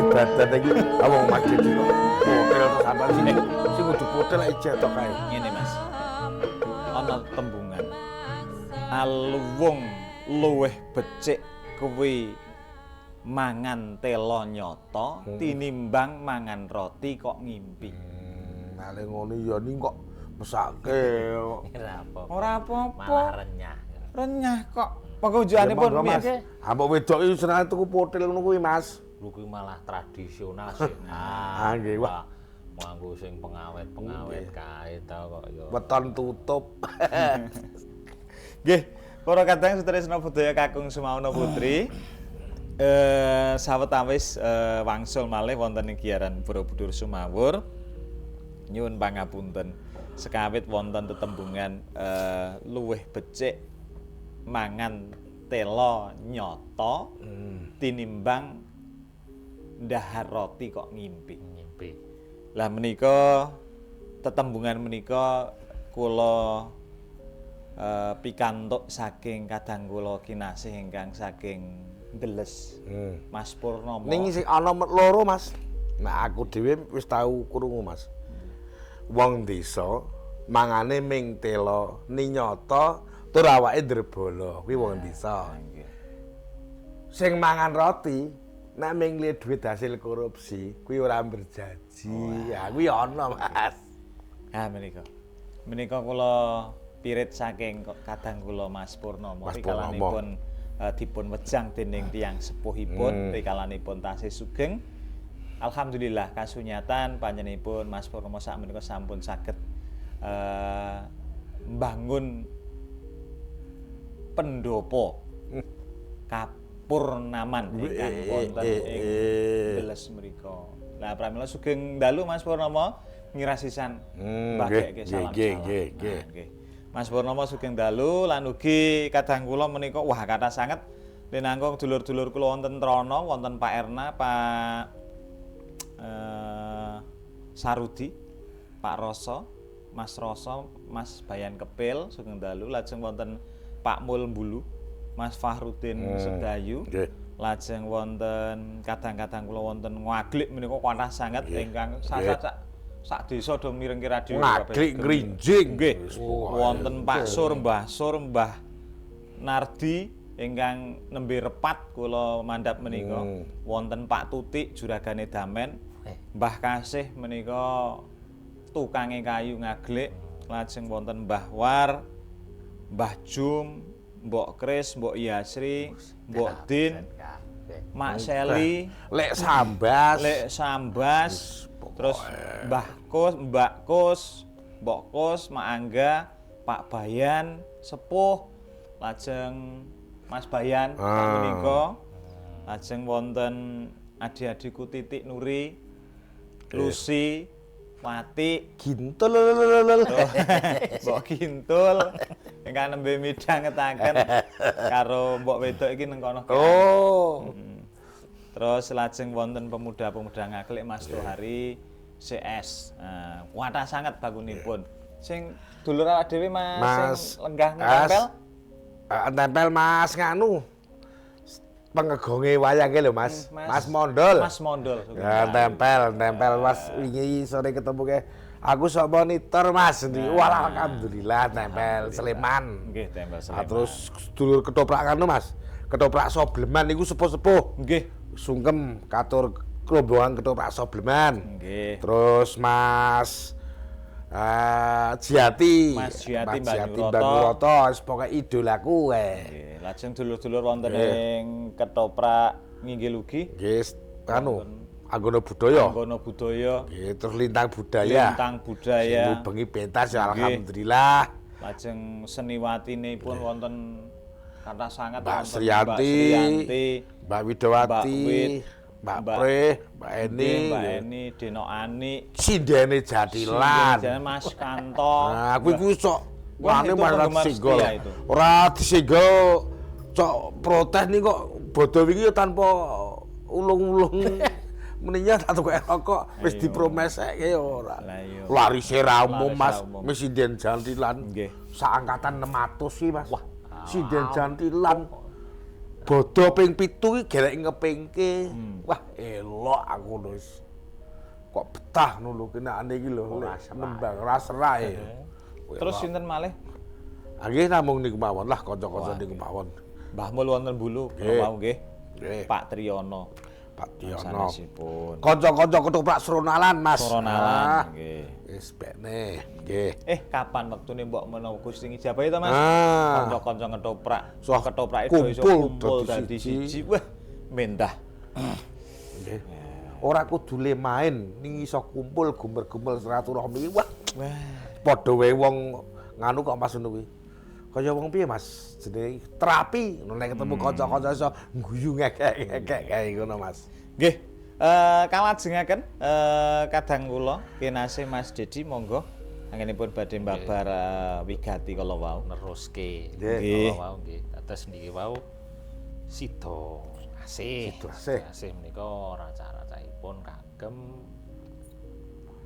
Badan iki awong mati iki kok. Hotel to sampean sini. Sing kudu hotel ae cetok kae. Ngene Mas. Ana tembungan. Aluwung luweh becik kuwi mangan telo nyoto tinimbang mangan roti kok ngimpi. Nale ngono ya ning kok mesake. Ora apa-apa. Malah renyah. Renyah kok. Pengunjukanipun piye? Ha mbok wedok iki seneng tuku potel ngono kuwi, Mas. Lu kuwi malah tradisional sih. Ah, nggih, Pak. Nganggo sing pengawet-pengawet kae ta kok ya. Weton tutup. Nggih, para kadang Sutresna Budaya kakung Sumauna Putri. Sawetawis wangsul malih wonten ing giaran Borobudur Sumawur. Nyuwun pangapunten. Sekawit wonten tetembungan luweh becik mangan telo nyoto tinimbang ndahar roti kok ngimpi. Lah menika tetembungan menika kula pikantuk saking kadang kula kinasih ingkang saking Ndeles. Mas Purnomo. Ning sing ana loro, Mas. Nah aku dhewe wis tau krungu, Mas. Wong desa mangane ming telo ninyata tur awake ndrebala. Kuwi wong desa. Sing mangan roti nek ming lihat duit hasil korupsi, kuwi ora berjanji. Ya kuwi ana, Mas. Ah menika kula pirit saking kadang kula Mas Purnomo rikalanipun dipun wejang dening tiyang sepuhipun rikalanipun tasih sugeng. Alhamdulillah kasunyatan panjenenganipun Mas Purnomo sakmenika sampun saged mbangun pendopo Kapurnaman ingkang wonten ing Ndeles mriku. Lah pramila sugeng dalu Mas Purnomo ngirasisan mbageke salam. Nggih. Mas Purnomo sugeng dalu lan ugi kadang kula menika wah kathah sanget linangkung dulur-dulur kula wonten Trana, wonten Pak Erna, Pak Sarudi, Pak Roso, Mas Roso, Mas Bayan Kepil sugeng dalu, lajeng wonten Pak Mul Mbulu, Mas Fahrudin Sedayu. Lajeng wonten kadang-kadang kula wonten Ngaglik menika kathah sanget ingkang sak desa do mirengi radio Ngaglik Ngrinjing. Nggih. Wonten Pak Sur, Mbah Nardi ingkang nembe repat kula mandhap menika. Wonten Pak Tutik juragane Damen. Mbah Kasih menika tukange kayu Ngaglik. Lajeng wonten Mbah War, Mbah Jum, Mbok Kris, Mbok Yasri, Mbok Din, Mak Seli, Lek Sambas, terus Mbak Kus, Mbok Kus, Mak Angga, Pak Bayan, Sepuh, lajeng Mas Bayan menika. Lajeng wonten adik-adikku Titik Nuri, Lucy, Wati, Gintul. Mbok Gintul ingkang nembe midhangetaken karo mbok wedok iki neng kono. Terus lajeng wonten pemuda-pemuda Ngaglik Mas Tohari CS. Kathah sanget bagunipun. Sing dulur awak dhewe Mas sing lenggah nempel. Nempel Mas nganu. Pengegonge wayangke lho Mas. Mas Mondol. Mas Mondol. Ya, nempel Mas wingi sore ketemu ke Aku sok monitor Mas ndi. Walah alhamdulillah tempel Sleman. Nggih, tempel Nah, Sleman. terus sedulur ketoprak kan Mas. Ketoprak Sobleman niku sepuh-sepuh. Nggih. Sungkem katur rombongan ketoprak Sobleman. Nggih. Terus Mas Jiati. Mas Jiati Banyuroto. Banyuroto. Wis pokoke idolaku wae. Nggih, lajeng dulur-dulur wonten ing ketoprak Nginggil ugi. Nggih, anu Anggono Budaya. Anggono Budaya. Nggih, terus Lintang Budaya. Lintang Budaya. Bengi pentas ya Nggih. alhamdulillah. Lajeng seniwatine pun wonten kathah sanget Mbak wonten Sriyanti, Mbak Sriyanti, Mbak Widowati, Mbak Wid, Mbak Pre, Mbak Eni, Mbak Eni, Deno Ani, Sindene Jatilan. Sindene Mas Kanto. Nah, aku iku sok Wah, wani itu malah penggemar disenggol. setia itu. Ora disenggol cok protes nih kok bodoh iki tanpa ulung-ulung. Meninya tak tuku rokok wis dipromeseke ora. Lari seramum Mas, Presiden Jantilan. Nggih. Saangkatan 600 sih Mas. Wah, Presiden Jantilan. Bodoh ping 7 iki gerek ngepingke. Wah, elok aku lho. Kok betah ngono kenane iki lho. Nembang rasrae. Terus sinten malih? Nggih namung niku mawon lah kanca-kanca niku mawon. Mbah Mul wonten Bulu, Nggih. mau nggih. Nggih. Pak Triyono. Pak Tiono. Sanesipun. Kanca-kanca ketoprak Sronalan, Mas. Soronalan, nggih. Wis bekne, nggih. Kapan wektune mbok menawa Gusti ngijabahi to, Mas? Ah. Kanca-kanca ketoprak. Soh, Ketoprak itu iso kumpul kumpul dadi dadi siji. siji. Wah, mendah. Nggih. Ora kudu le main, ning iso kumpul gumer-gumer silaturahmi. Wah, padha wae wong nganu kok Mas ngono kuwi. Kaya wong piye Mas? Jenenge terapi. Nek ketemu kanca-kanca iso guyu ngekek-ngekek kae ngono Mas. Nggih. Kalajengaken kadang kula kinasih Mas Dedi monggo anggenipun badhe mbabar wigati kala wau neruske. Nggih. Kala wau nggih. Dados niki wau Sida Asih. Sida Asih. Asih menika raca-racaipun kagem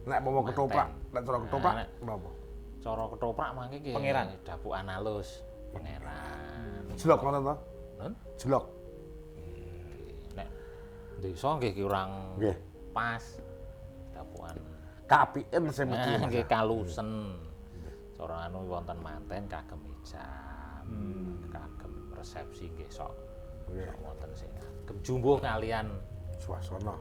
Nek mau ketoprak, nek cara ketoprak Nek napa? cara ketoprak mangke nggih Pangeran. dapukan halus. Pangeran. Jelok ngono to? Nun? Jelok. Nek desa nggih kurang Nggih. pas dapukan. KPM sing mesti Mas. Nggih kalusen. Cara anu wonten manten kagem ijab. Kagem resepsi nggih sok. Sok wonten sing kagem jumbuh kalian Swasana.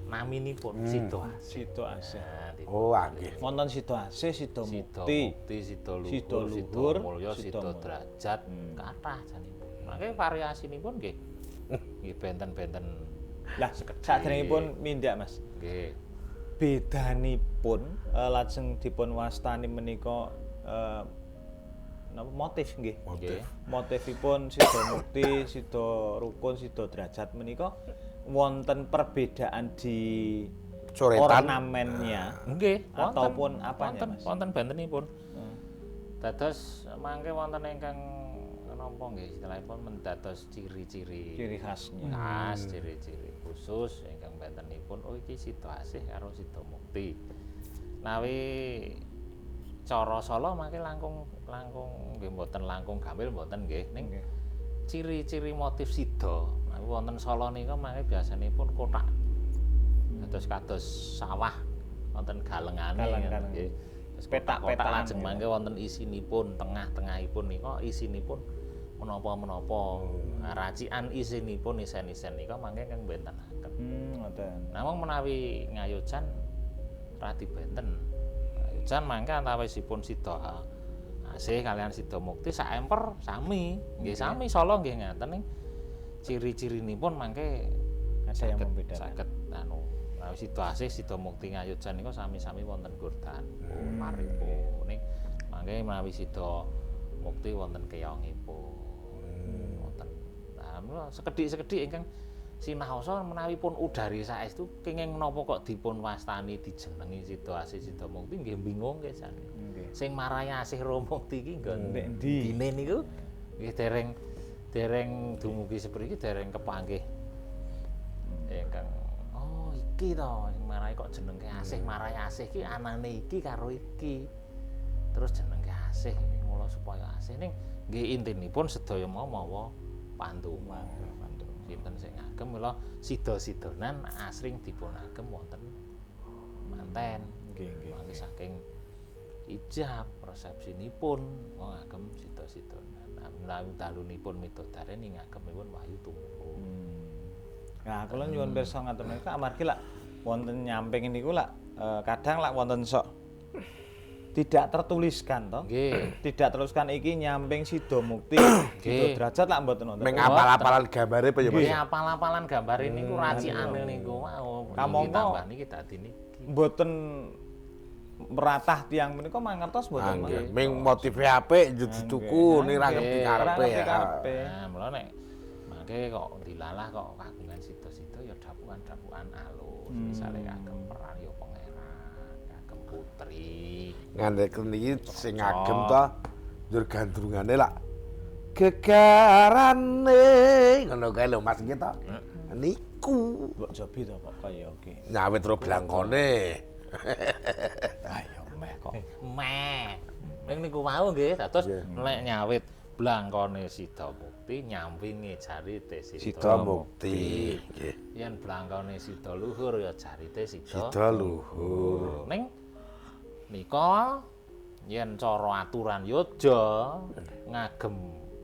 naminipun Sida Asih. Sida Asih. Oh, nggih. Wonten Sida Asih, Sida Sida Mukti, Mukti, Sida Sida Luhur, Sida Luhur, Mulya, Sida Sida Mulya. Derajat, kathah janipun. Mangke variasinipun nggih nggih benten-benten. Lah saderengipun mindak Mas. Nggih. Bedanipun lajeng dipun wastani menika napa motif nggih. Motif. Motifipun Sida Mukti, Sida Rukun, Sida Derajat menika wonten perbedaan di Coretan. ornamennya Nggih, ataupun apanya wonten, Mas? wonten bentenipun. Dados mangke wonten ingkang napa nggih istilahipun mendados ciri-ciri Ciri khasnya. khas, ciri-ciri khusus ingkang bentenipun oh iki Sida Asih karo Sida Mukti. Nawi cara Solo mangke langkung nggih mboten langkung gamil mboten nggih ning ciri-ciri motif Sida. Nah, wonten Solo nika mangke biasanipun kotak. Kados sawah wonten galengane Galeng-galeng. nggih. Terus Petak-petakan kotak lajeng ya. mangke wonten isinipun tengah-tengahipun nika isinipun menapa-menapa. Nah, racikan isinipun isen-isen nika mangke kang bentenaken. Ngoten. Namung menawi ngayojan radi benten. Ngayojan mangke antawisipun Sida Asih kalian Sida Mukti sak emper sami. Nggih sami Solo nggih ngaten ning ciri-cirinipun mangke Ada yang membedakan. saged anu menawi Sida Asih Sida Mukti ngayojan niku sami-sami wonten gurdan. Maripun ning mangke menawi Sida Mukti wonten keongipun. Wonten. Nah, sekedhik-sekedhik ingkang sinaosa menawi pun udari saestu kenging menapa kok dipun wastani dijenengi Sida Asih Sida Mukti nggih bingung nggih jane. Sing marai Asih Ro Mukti iki nggon Nek ndi? dine niku nggih dereng dumugi sepriki dereng kepanggih. Ingkang oh iki to sing marai kok jenenge Asih marai Asih iki anane iki karo iki. Terus jenenge Asih mula supaya Asih ning nggih intinipun sedaya mawa pantungan. Sinten sing ngagem mila sida-sidanan asring dipun agem wonten manten. Nggih. Mangke saking ijab resepsinipun wong ngagem sida-sida. Menawi dalunipun mitodaren ngagemipun wahyu tumurun. Nah, kula nyuwun pirsa ngaten menika amargi lak wonten nyamping niku lak kadang lak wonten sok tidak tertuliskan toh. Nggih. Tidak tertuliskan iki nyamping Sida Mukti, Sida Derajat lak mboten wonten. Meng apal-apalan gambare apa ya Mas? Nggih, apal-apalan gambare niku racikane niku wau. Kamangka niki dadi niki. Mboten meratah tiang menika mangertos mboten. Nggih, ming motive apik dituku nirang ngerti karepe ya. Nah, mula nek mangke kok dilalah kok kagungan sida-sida ya dapukan-dapukan alus. Misale kagem peran ya pangeran, kagem putri. Ngandheken niki sing ngagem to njur gandrungane lak gegarane ngono kae lho Mas nggih to. Niku Mbok Jobi to kok kaya oke. nyawit ro blangkone. Ayo meh kok. Meh. Ning niku wau nggih, dados nek nyawit blangkone Sida Mukti nyampinge jarite Sida Mukti. Nggih. Yen blangkone Sida Luhur ya jarite Sida Luhur. Ning nika yen cara aturan yoja ngagem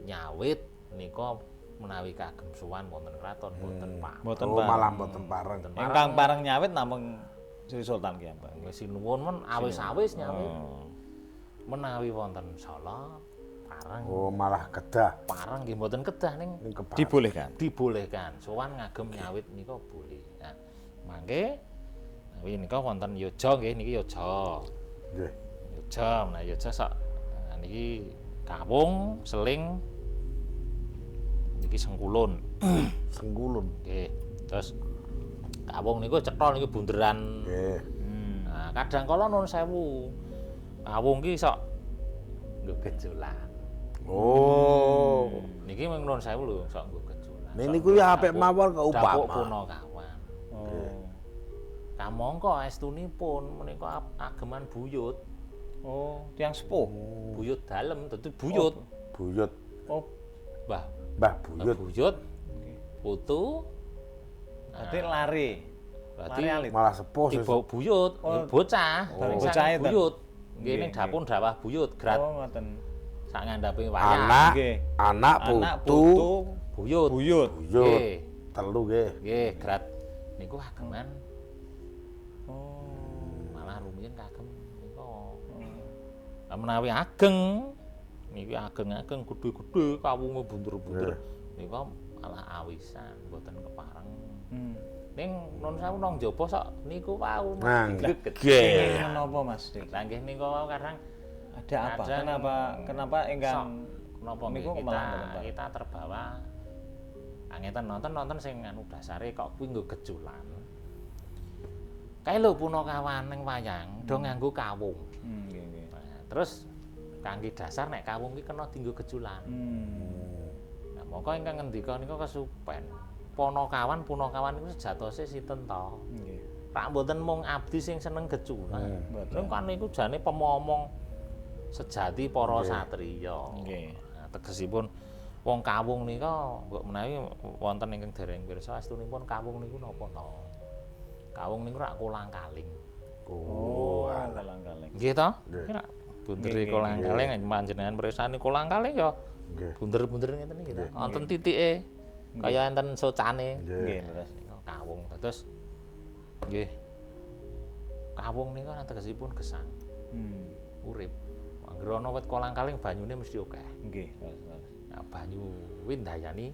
nyawit nika menawi kagem sowan wonten kraton boten Pak. Mboten Oh, malah mboten pareng. Ingkang pareng nyawit namung Sri Sultan Ki Ambang. Wis sinuwun men awis-awis nyawit. Menawi wonten Sala pareng. Oh, malah kedah. Pareng nggih mboten kedah ning dibolehkan. Sowan ngagem nyawit nika boleh. Nah, mangke menawi nika wonten yoja nggih niki yoja. Nggih. Yoja, nah yoja sak niki kawung, seling niki sengkulun. Sengkulun. Nggih. Terus kawung niku cetha niku bunderan. Nggih. Nah, kadang kala nuwun sewu. Kawung ki sok nggo gejolan. Oh. Niki mung nuwun sewu lho, sok nggo gejolan. Niku ya apik mawon kok upama. Dapuk Punakawan. Kamangka estunipun menika ageman buyut. Oh, tiyang sepuh. Buyut dalem dadi buyut. Buyut. Oh, Mbah Buyut. Buyut. Putu. Berarti lari. Berarti malah sepuh tiba buyut, bocah. Bocah itu. Buyut. Nggih ning dapun dawah buyut, grat. Oh, ngoten. Sak ngandhape wayah. Anak putu buyut. Buyut. Nggih. Telu nggih. Nggih, grat niku kageman. Malah rumiyin kagem nika. Lah menawi ageng niki ageng-ageng gedhe-gedhe kawunge bunder-bunder. Nika malah awisan mboten kepareng. Ning nun sawu nang jaba sak niku wau. Nggih. Menapa Mas Dik? Lah nggih nika wau kadang ada apa? Kenapa enggang napa niku kita terbawa angeten nonton sing anu dasare kok kuwi nggo gejolan. Kae lho Punakawan ning wayang do nganggo kawung. Nggih. Terus kangge dasar nek kawung ki kena dienggo gejolan. Nah, mongko ingkang ngendika nika kesupen. Punakawan niku sejatose sinten to? Nggih. Pak mboten mung abdi sing seneng gejolan. Lha kan niku jane pemomong sejati para satriya. Nggih. Nah, tegesipun wong kawung nika mbok menawi wonten ingkang dereng pirsa astunipun kawung niku napa to? Kawung niku rak kolang-kaling. Oh, kolang-kaling. Nggih to? Kira bundere kolang-kaling panjenengan pirsani kolang-kaling ya. Bunder-bunder ngeten iki to. Wonten titike kaya enten socane. Nggih, terus kawung. Terus nggih. Kawung niku tegesipun gesang. Urip. Anggere ana wit kolang-kaling banyune mesti akeh. Nggih, Nah, banyu windayani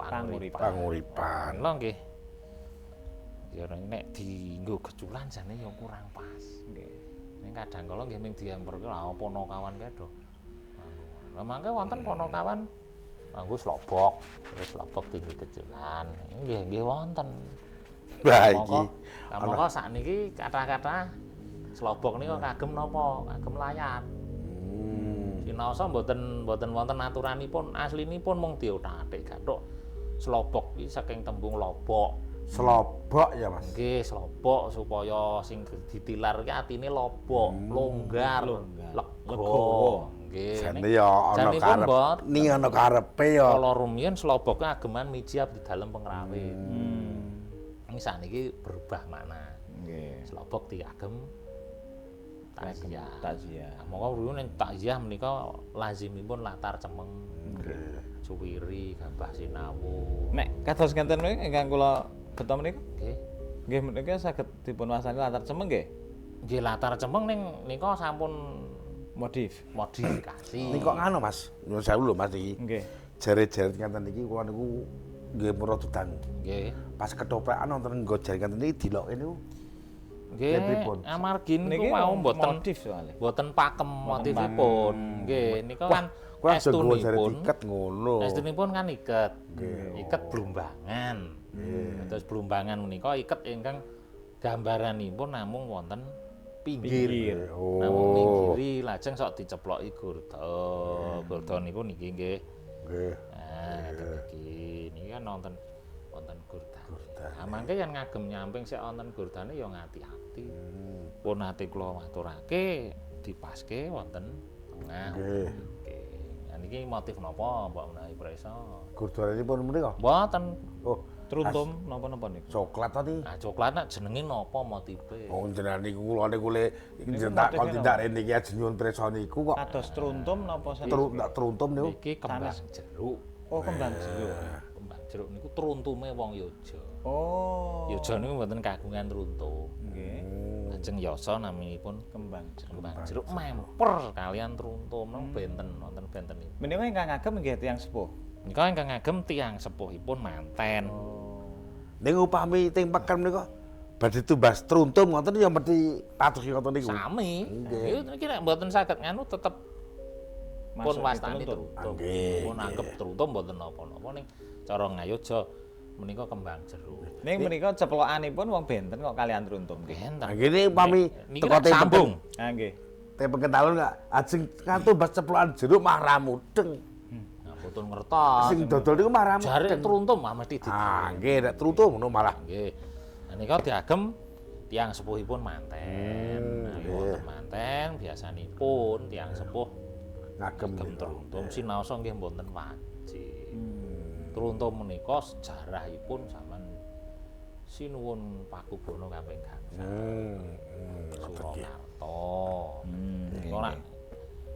panguripan. Lho nggih. Ya nek dienggo geculan jane ya kurang pas. Nggih. Ning kadang kala nggih ming diemperke lha Punakawan kae do. Lah mangke wonten Punakawan nganggo slobok, terus slobok dienggo geculan. Nggih wonten. Lah iki. Mongko sakniki kata-kata slobok niku kagem napa? Kagem layat. Sinaosa mboten wonten aturanipun, aslinipun mung diothak-athik gathuk. Slobok iki saking tembung lobok. Slobok ya Mas. Nggih, slobok supaya sing ditilar ki atine lobok, longgar, legowo. Nggih. Jane ya ana karep. Ana karepe ya. Kala rumiyin slobok ageman miji abdi dalem pengrawit. Ini sakniki berubah makna. Nggih. Slobok diagem takziah. Monggo riyo ning takziah menika lazimipun latar cemeng. Cuwiri, gambah sinawu. Nek kados ngenten menika ingkang kula beto menika. Nggih. Nggih menika saged dipunwastani latar cemeng nggih. Nggih latar cemeng ning nika sampun modifikasi. Ini kok nganu Mas, nyuwun sewu lho Mas iki. Nggih. Jare-jare ngenten iki kula niku nggih pura dudan. Nggih. Pas ketoprak wonten nggo jare ngenten iki diloke niku. Nggih, amargi niku mau mboten motif soalnya. Mboten pakem motifipun. Nggih, nika kan estunipun iket ngono. Estunipun kan iket. Iket blumbangan. Terus blumbangan menika iket ingkang gambaranipun namung wonten pinggir. Namung minggiri lajeng sok diceploki gurda. Gurda niku niki nggih. Nggih. Nah, niki kan wonten gurda. Nah, mangke yen ngagem nyamping sik wonten gurdane ya ngati-ati. Pun ati kula maturake dipaske wonten tengah. Nggih. Niki motif napa Mbak Menawi Presa? Gurdanipun menika? Mboten. Oh, truntum napa-napa niku? Coklat to niki. Nah, coklat nek jenenge napa motife? Oh, jenengan niku kula niku le njentak kok tindak rene iki ajeng nyuwun presa niku kok. Kados truntum napa sanes? Truntum niku. Iki kembang jeruk. Oh, kembang jeruk. Kembang jeruk niku truntume wong Yoja. Oh. Yoja niku mboten kagungan truntum. Nggih. Lajeng Yasa naminipun kembang jeruk. Kembang jeruk memper kalian truntum nang benten wonten bentenipun. Menika ingkang ngagem nggih tiyang sepuh. Nika ingkang ngagem tiyang sepuhipun manten. Ning upami teng peken menika badhe tumbas truntum ngoten ya mesti atus ngoten niku. Sami. Niki nek mboten saged nganu tetep pun wastani truntum. Pun anggap truntum mboten napa-napa ning cara ngayoja menika kembang jeruk. Ning menika ceplokanipun wong benten kok kalian truntum nggih. Nah, ngene upami teko sambung. Ha nggih. Teng pengentalun enggak ajeng tumbas ceplokan jeruk mah ramudeng. Mboten ngertos. Sing dodol niku mah ramudeng. Jare truntum mah mesti di. Ah, nggih nek truntum ngono malah. Nggih. Nah nika diagem tiyang sepuhipun manten. Nah, wonten manten biasanipun tiyang sepuh ngagem truntum sinaosa nggih mboten wajib. Truntum menika sejarahipun sampean sinuwun Pakubono kaping gangsal. Surakarta. Ora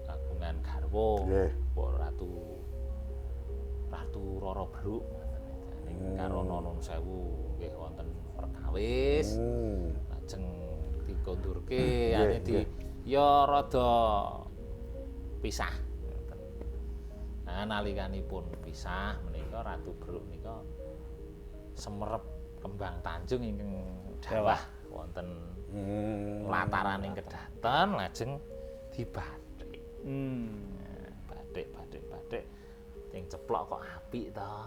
kagungan garwa. Mbok Ratu Rara Bruk ning Karana Nun Sewu nggih wonten perkawis. Lajeng dikondurke ane di ya rada pisah. Nah nalikanipun pisah menika Ratu Bruk nika semerep kembang Tanjung ingkang dawah wonten lataraning kedaton lajeng dibathik. Bathik yang ceplok kok apik to.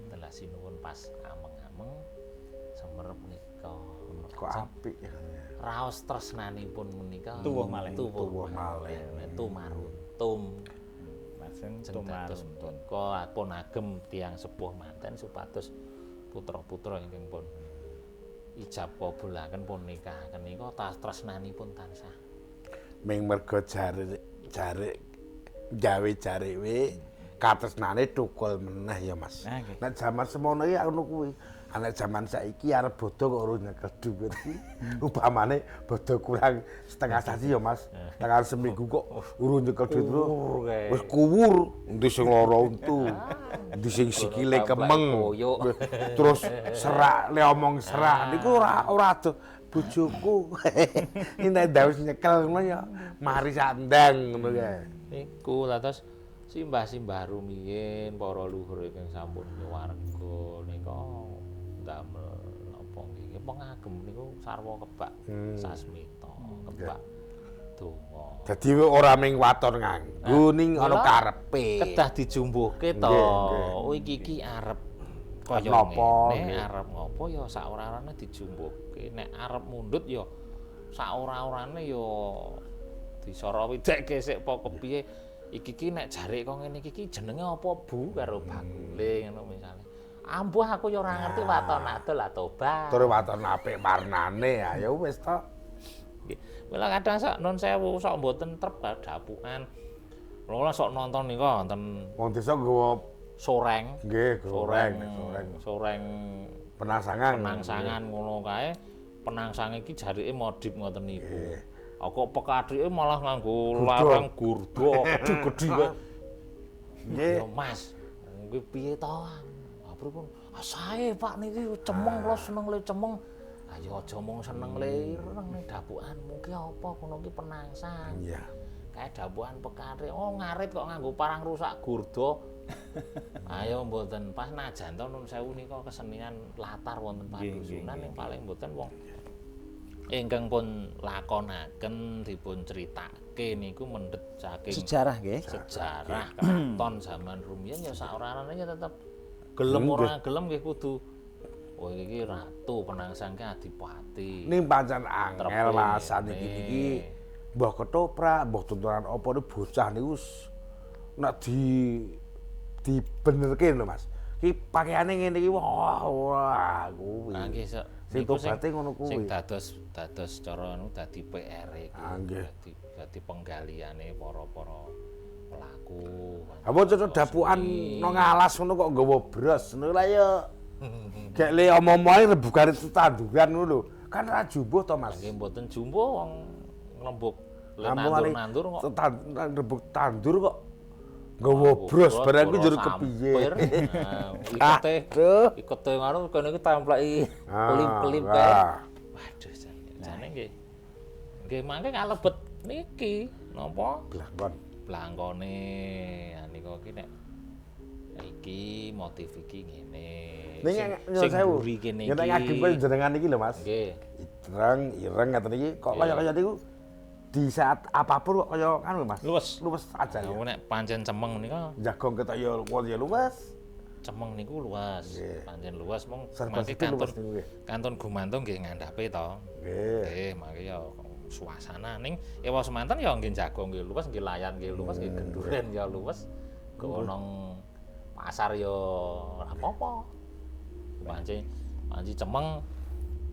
Telah sinuwun pas ameng-ameng semerep nika. Kok apik ya. Raos tresnanipun menika tuwuh malih. Tumarutum. Lajeng tumarutum. Kok pun agem tiyang sepuh manten supados putra-putra ingkang pun ijab kabulaken pun nikahaken nika tresnanipun tansah. Ming mergo jare gawe jarewe katresnane tukul meneh ya Mas. Nek jaman semono iki ngono kuwi. Nek jaman saiki arep bodo kok urung nyekel dhuwit iki. Upamane bodo kurang setengah sasi ya Mas. Tekan seminggu kok urung nyekel dhuwit. Wis kuwur, endi sing lara untu. Endi sing sikile kemeng. Terus serak le omong serak niku ora adoh bojoku. Nek dawes nyekel ngono ya mari sandang ngono kae. Niku lha terus simbah-simbah rumiyin para luhur ingkang sampun nyuwarga nika ndamel napa nggih pengagem niku sarwa kebak sasmita kebak donga. Dadi ora ming waton nganggo ning ana karepe. Kedah dijumbuhke to. Oh iki arep kaya ngene, arep ngopo ya sak ora-orane dijumbuhke. Nek arep mundhut ya sak ora-orane ya disara widekke sik apa kepiye. Iki nek jare kok ngene iki jenenge apa Bu karo bakule ngono misale. Ambuh aku ya ora ngerti waton adol atoba. Tur waton apik warnane ya wis to. Nggih. Mula kadang sak nun sewu sok mboten trep dapukan. Lha sok nonton nika wonten wong desa nggawa soreng. Nggih, soreng penangsangan. Penangsangan ngono kae. Penangsange iki jarike modif ngoten niku. Kok pekadhike malah nganggo larang gurdo gedhe-gedhe wae. Nggih. Ya Mas, nggih piye to? Pripun? Sae Pak niki cemeng kula seneng le cemeng. Ayo aja mung seneng le ireng ning dapukanmu ki apa kono ki penangsang. Iya. Kae dapukan pekare. Oh ngarit kok nganggo parang rusak gurdo. Ayo mboten pas najan to nun sewu nika kesenian latar wonten padusunan yang paling mboten wong ingkang pun lakonaken dipun critake niku mendhet saking Sejarah nggih. Sejarah kraton zaman rumiyin ya sak ora-orane ya tetep gelem ora gelem nggih kudu oh iki ratu penangsang ki adipati. Ning pancen angel Mas saniki mbah ketoprak, mbah tuntunan apa niku bocah niku nek dibenerke lho Mas. Ki pakaiane ngene iki wah kuwi. Nah nggih sing tobaté ngono kuwi. Sing dados cara anu dadi PR iki. Dadi penggaliane para pelaku. Apa cocok dapukan nang alas ngono kok nggawa bros ngono lha ya. Gek le omong-omonge rebukane tetanduran ngono lho. Kan ora jumbuh to Mas. Nggih mboten jumbuh wong nglembuk nandur-nandur kok. Rebuk tandur kok nggawa bros barang ku njero kepiye. Ikete ngono kene iki templeki kelip-kelip kae. Waduh jane nggih. Nggih mangke kalebet niki napa? Blangkone. Ha nika ki nek iki motif iki ngene. Sing mburi kene iki. Nek ngagem jenengan iki lho Mas. Nggih. Ireng ngaten iki kok kaya niku di saat apapun kok kaya kan Mas. Luwes aja ya. Nek pancen cemeng nika jagong ketok ya luwes. Cemeng niku luas. Pancen luas mong mangke kantun gumantung nggih ngandhape to. Nggih, mangke ya suasana ning ewa semanten ya nggih jagong nggih luwes, nggih layan nggih luwes, nggih genduren ya luwes. Kok nang pasar ya ora apa-apa. Pancen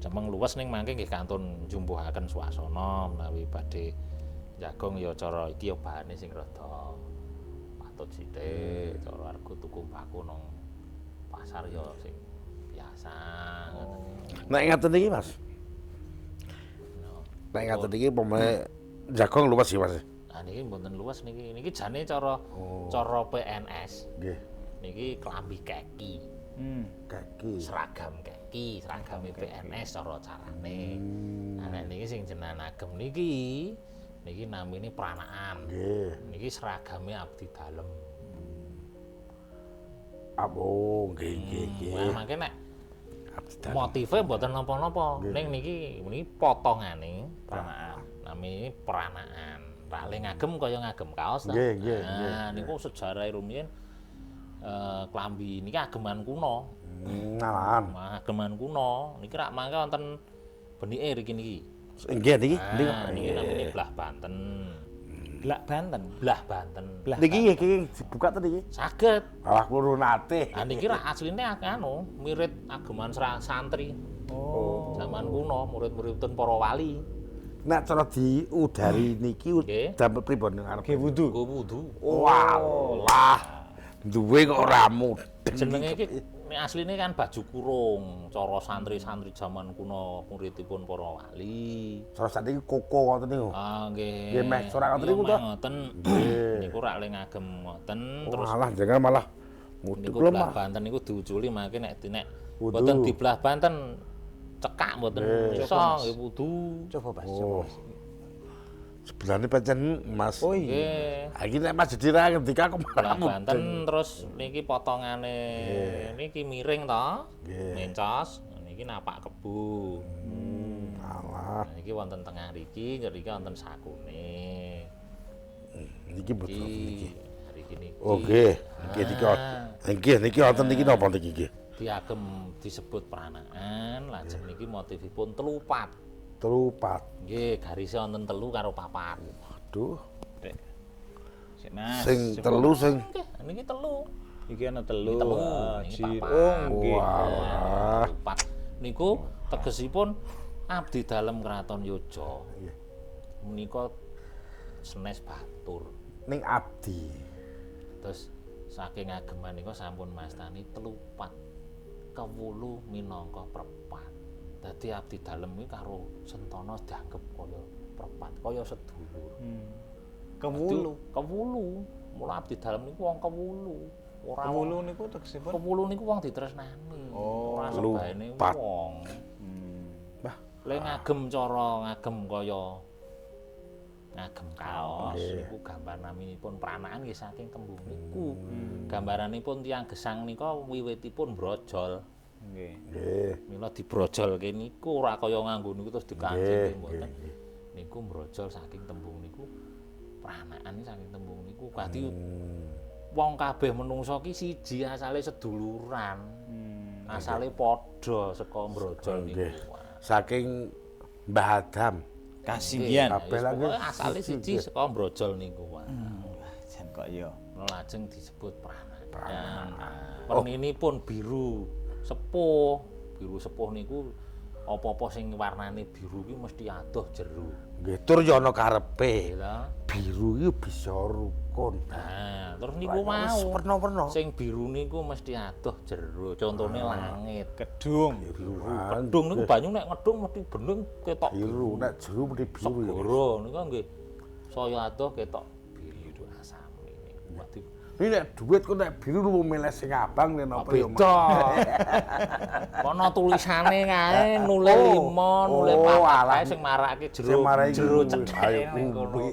cemeng luwes ning mangke nggih kantun njumbuhaken swasana menawi badhe jagong ya cara iki ya bahane sing rada patut sithik, cara arga tuku baku nang pasar ya sing biasa ngoten. Nek ngaten iki Mas. Nek ngaten iki pemene jagong luwes ya Mas. Nah niki mboten luwes niki jane cara PNS. Nggih. Niki klambi keki. Keki. Seragam keki, seragame PNS cara carane. Nah nek niki sing jenengan agem niki namine pranaan. Nggih. Niki seragame abdi dalem. Nggih. Nah mangke nek motive mboten napa-napa. Ning niki potongane pranaan. Namine pranaan. Ra le ngagem kaya ngagem kaos ta. Nah niku sejarah rumiyin klambi niki ageman kuno. Malahan. Ageman kuno niki rak mangke wonten benike niki. Nggih niki. Niki namine Blah Banten. Blah Banten. Blah Banten. Niki dibuka to niki. Saged. Alah kula nate. Nah niki rak asline anu mirip ageman santri. Oh. Zaman kuno murid-muridipun para wali. Nek cara diudari niki damel pripun arep wudu. Wudu. Walah. Duwe kok ora mudeng. Jenenge iki nek asline kan baju kurung, cara santri-santri zaman kuno muridipun para wali. Cara sakniki koko ngoten niku. Nggih. Nggih meh sorak ngoten niku to. Ngoten. Niku rak le ngagem ngoten terus. Malah jangan malah mudeng kula mah. Banten niku diuculi mangke nek mboten diblah Banten cekak mboten iso nggih wudu. Coba Mas. Sebelane pancen Mas. Oh iya. Iki nek Mas jadi ra ngendika kok malah Banten terus niki potongane niki miring to. Mencos. Niki napak kebu. Alah. Niki wonten tengah riki, ngriki wonten sakune. Niki betul niki. Riki niki. Oke. Niki wonten niki napa niki nggih? Diagem disebut pranaan, lajeng niki motifipun telupat. Telupat. Nggih, garise wonten telu karo papat. Waduh. Sik Mas. Sing telu sing niki telu. Iki ana telu. Niki nggih. Wah. Telupat. Niku tegesipun abdi dalem Kraton Yoja. Menika senes batur. Ning abdi. Terus saking ageman niku sampun mastani telupat. Kewulu minangka prepat. Dadi abdi dalem iki karo Sentana dianggep kaya perpat kaya sedulur. Kewulu. Mula abdi dalem niku wong kewulu. Ora Kewulu niku tegesipun. Kewulu niku wong ditresnani. Ora sebaene lupat. wong. Bah, Le ngagem cara ngagem kaya ngagem kaos niku gambar naminipun pranakan nggih saking tembung niku. Gambaranipun tiyang gesang nika wiwitipun brojol. Nggih. Mila dibrojolke niku ora kaya nganggo niku terus dikancing mboten. Niku brojol saking tembung niku pranakan saking tembung niku kadi wong kabeh menungso ki siji asale seduluran. Asale padha saka brojol niku. Saking Mbah Adam. Kasinggihan. Kabeh lagi asale siji saka brojol niku. Jan kok ya. Lajeng disebut pranakan. Werninipun biru sepuh. Biru sepuh niku apa-apa sing warnane biru ki mesti adoh jero. Nggih, tur ya ana karepe. Lha Biru iki bisa rukun. nah, terus niku mau Werna-werna. sing biru niku mesti adoh jero. Contone langit, Kedung. kedung niku banyu nek ngedung mesti bening ketok Biru, nek jero mesti biru ya. Segara niku nggih saya adoh ketok biru asami niku. Dadi Ini nek duit kok nek biru lu milih sing abang nek napa ya. beda. Kono tulisane kae nule 5, nule 4 kae sing marake jero cedhek ning kono.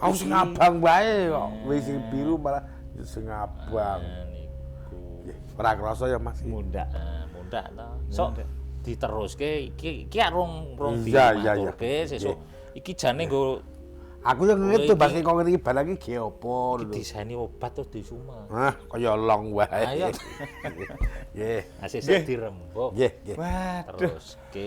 Aku sing abang wae kok. Wis sing biru malah sing abang. Niku. Ora krasa ya Mas. Mundak to. Sok diteruske iki rong Iya, iya, dimaturke sesuk. Iki jane nggo Aku yang ngerti bahasa kok iki barang iki ge apa lho. disaini obat terus disuma. Hah, kaya long wae. Ayo. Nggih. Asih dirembuk. Nggih. Waduh. Terus ke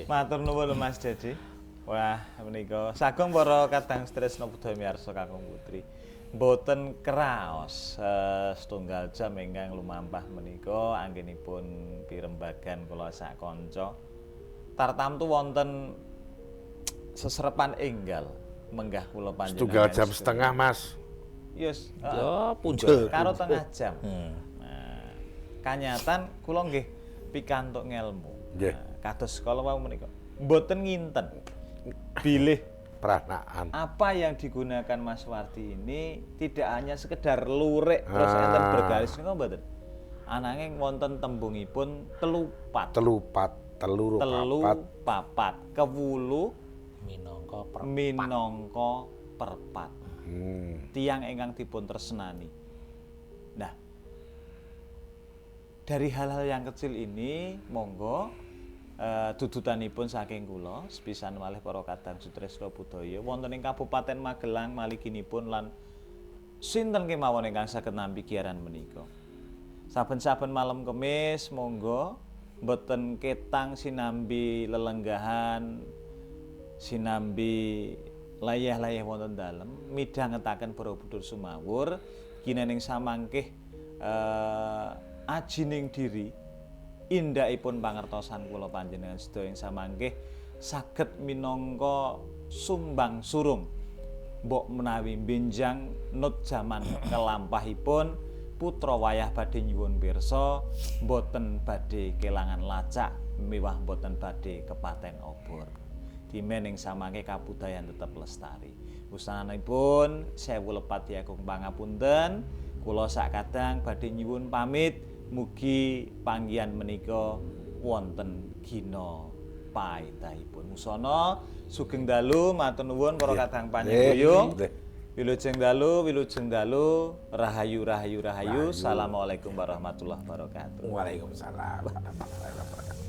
Matur nuwun Mas Dedi. Wah, menika sagung para kadang tresna budaya miyarsa Kakung Putri. Mboten kraos setunggal jam ingkang lumampah menika anggenipun pirembagan kula sak kanca. Tartamtu wonten seserepan enggal menggah kula panjenengan. Setunggal jam setengah Mas. Yes, ya punjul karo tengah jam. Nah, kanyatan kula nggih pikantuk ngelmu. Nggih. Kados kala wau menika. Mboten nginten bilih Pranakan. apa yang digunakan Mas Wardi ini tidak hanya sekedar lurik terus enten bergaris niku mboten. Ananging wonten tembungipun telupat. Telu papat. Kewulu minangka perpat. Tiang ingkang dipun tresnani. Nah, dari hal-hal yang kecil ini monggo dudutanipun saking kula sepisan malih para kadang sutresna budaya wonten ing Kabupaten Magelang maliginipun lan sinten kemawon ingkang saged nampi giaran menika. Saben-saben malam Kemis monggo mboten ketang sinambi lelenggahan sinambi layah-layah wonten dalem midhangetaken Borobudur Sumawur ginening samangkih ajining diri indahipun pangertosan kula panjenengan sedaya ing samangkih saged minangka sumbang surung mbok menawi benjang nut jaman kelampahipun putra wayah badhe nyuwun pirsa mboten badhe kelangan lacak miwah mboten badhe kepaten obor dimen ing samangke kabudayan tetep lestari wusananipun sewu lepati agung pangapunten kula sakadang badhe nyuwun pamit mugi panggihan menika wonten gina paedahipun musana sugeng dalu matur nuwun para kadang panjenengan wilujeng dalu rahayu assalamualaikum warahmatullahi wabarakatuh. Waalaikumsalam warahmatullahi wabarakatuh.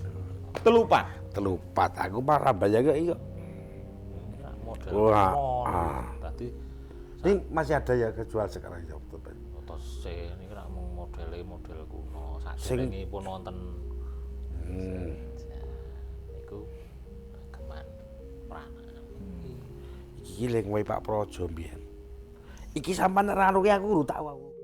Telupat aku marah banyak iya. model tadi ini masih ada ya kejual sekarang ya betul. Tose niki rak mung model kuno sakjenengipun wonten niku ageman pranakan. Iki lek Pak Praja mbiyen. Iki sampean ora aku tak wau.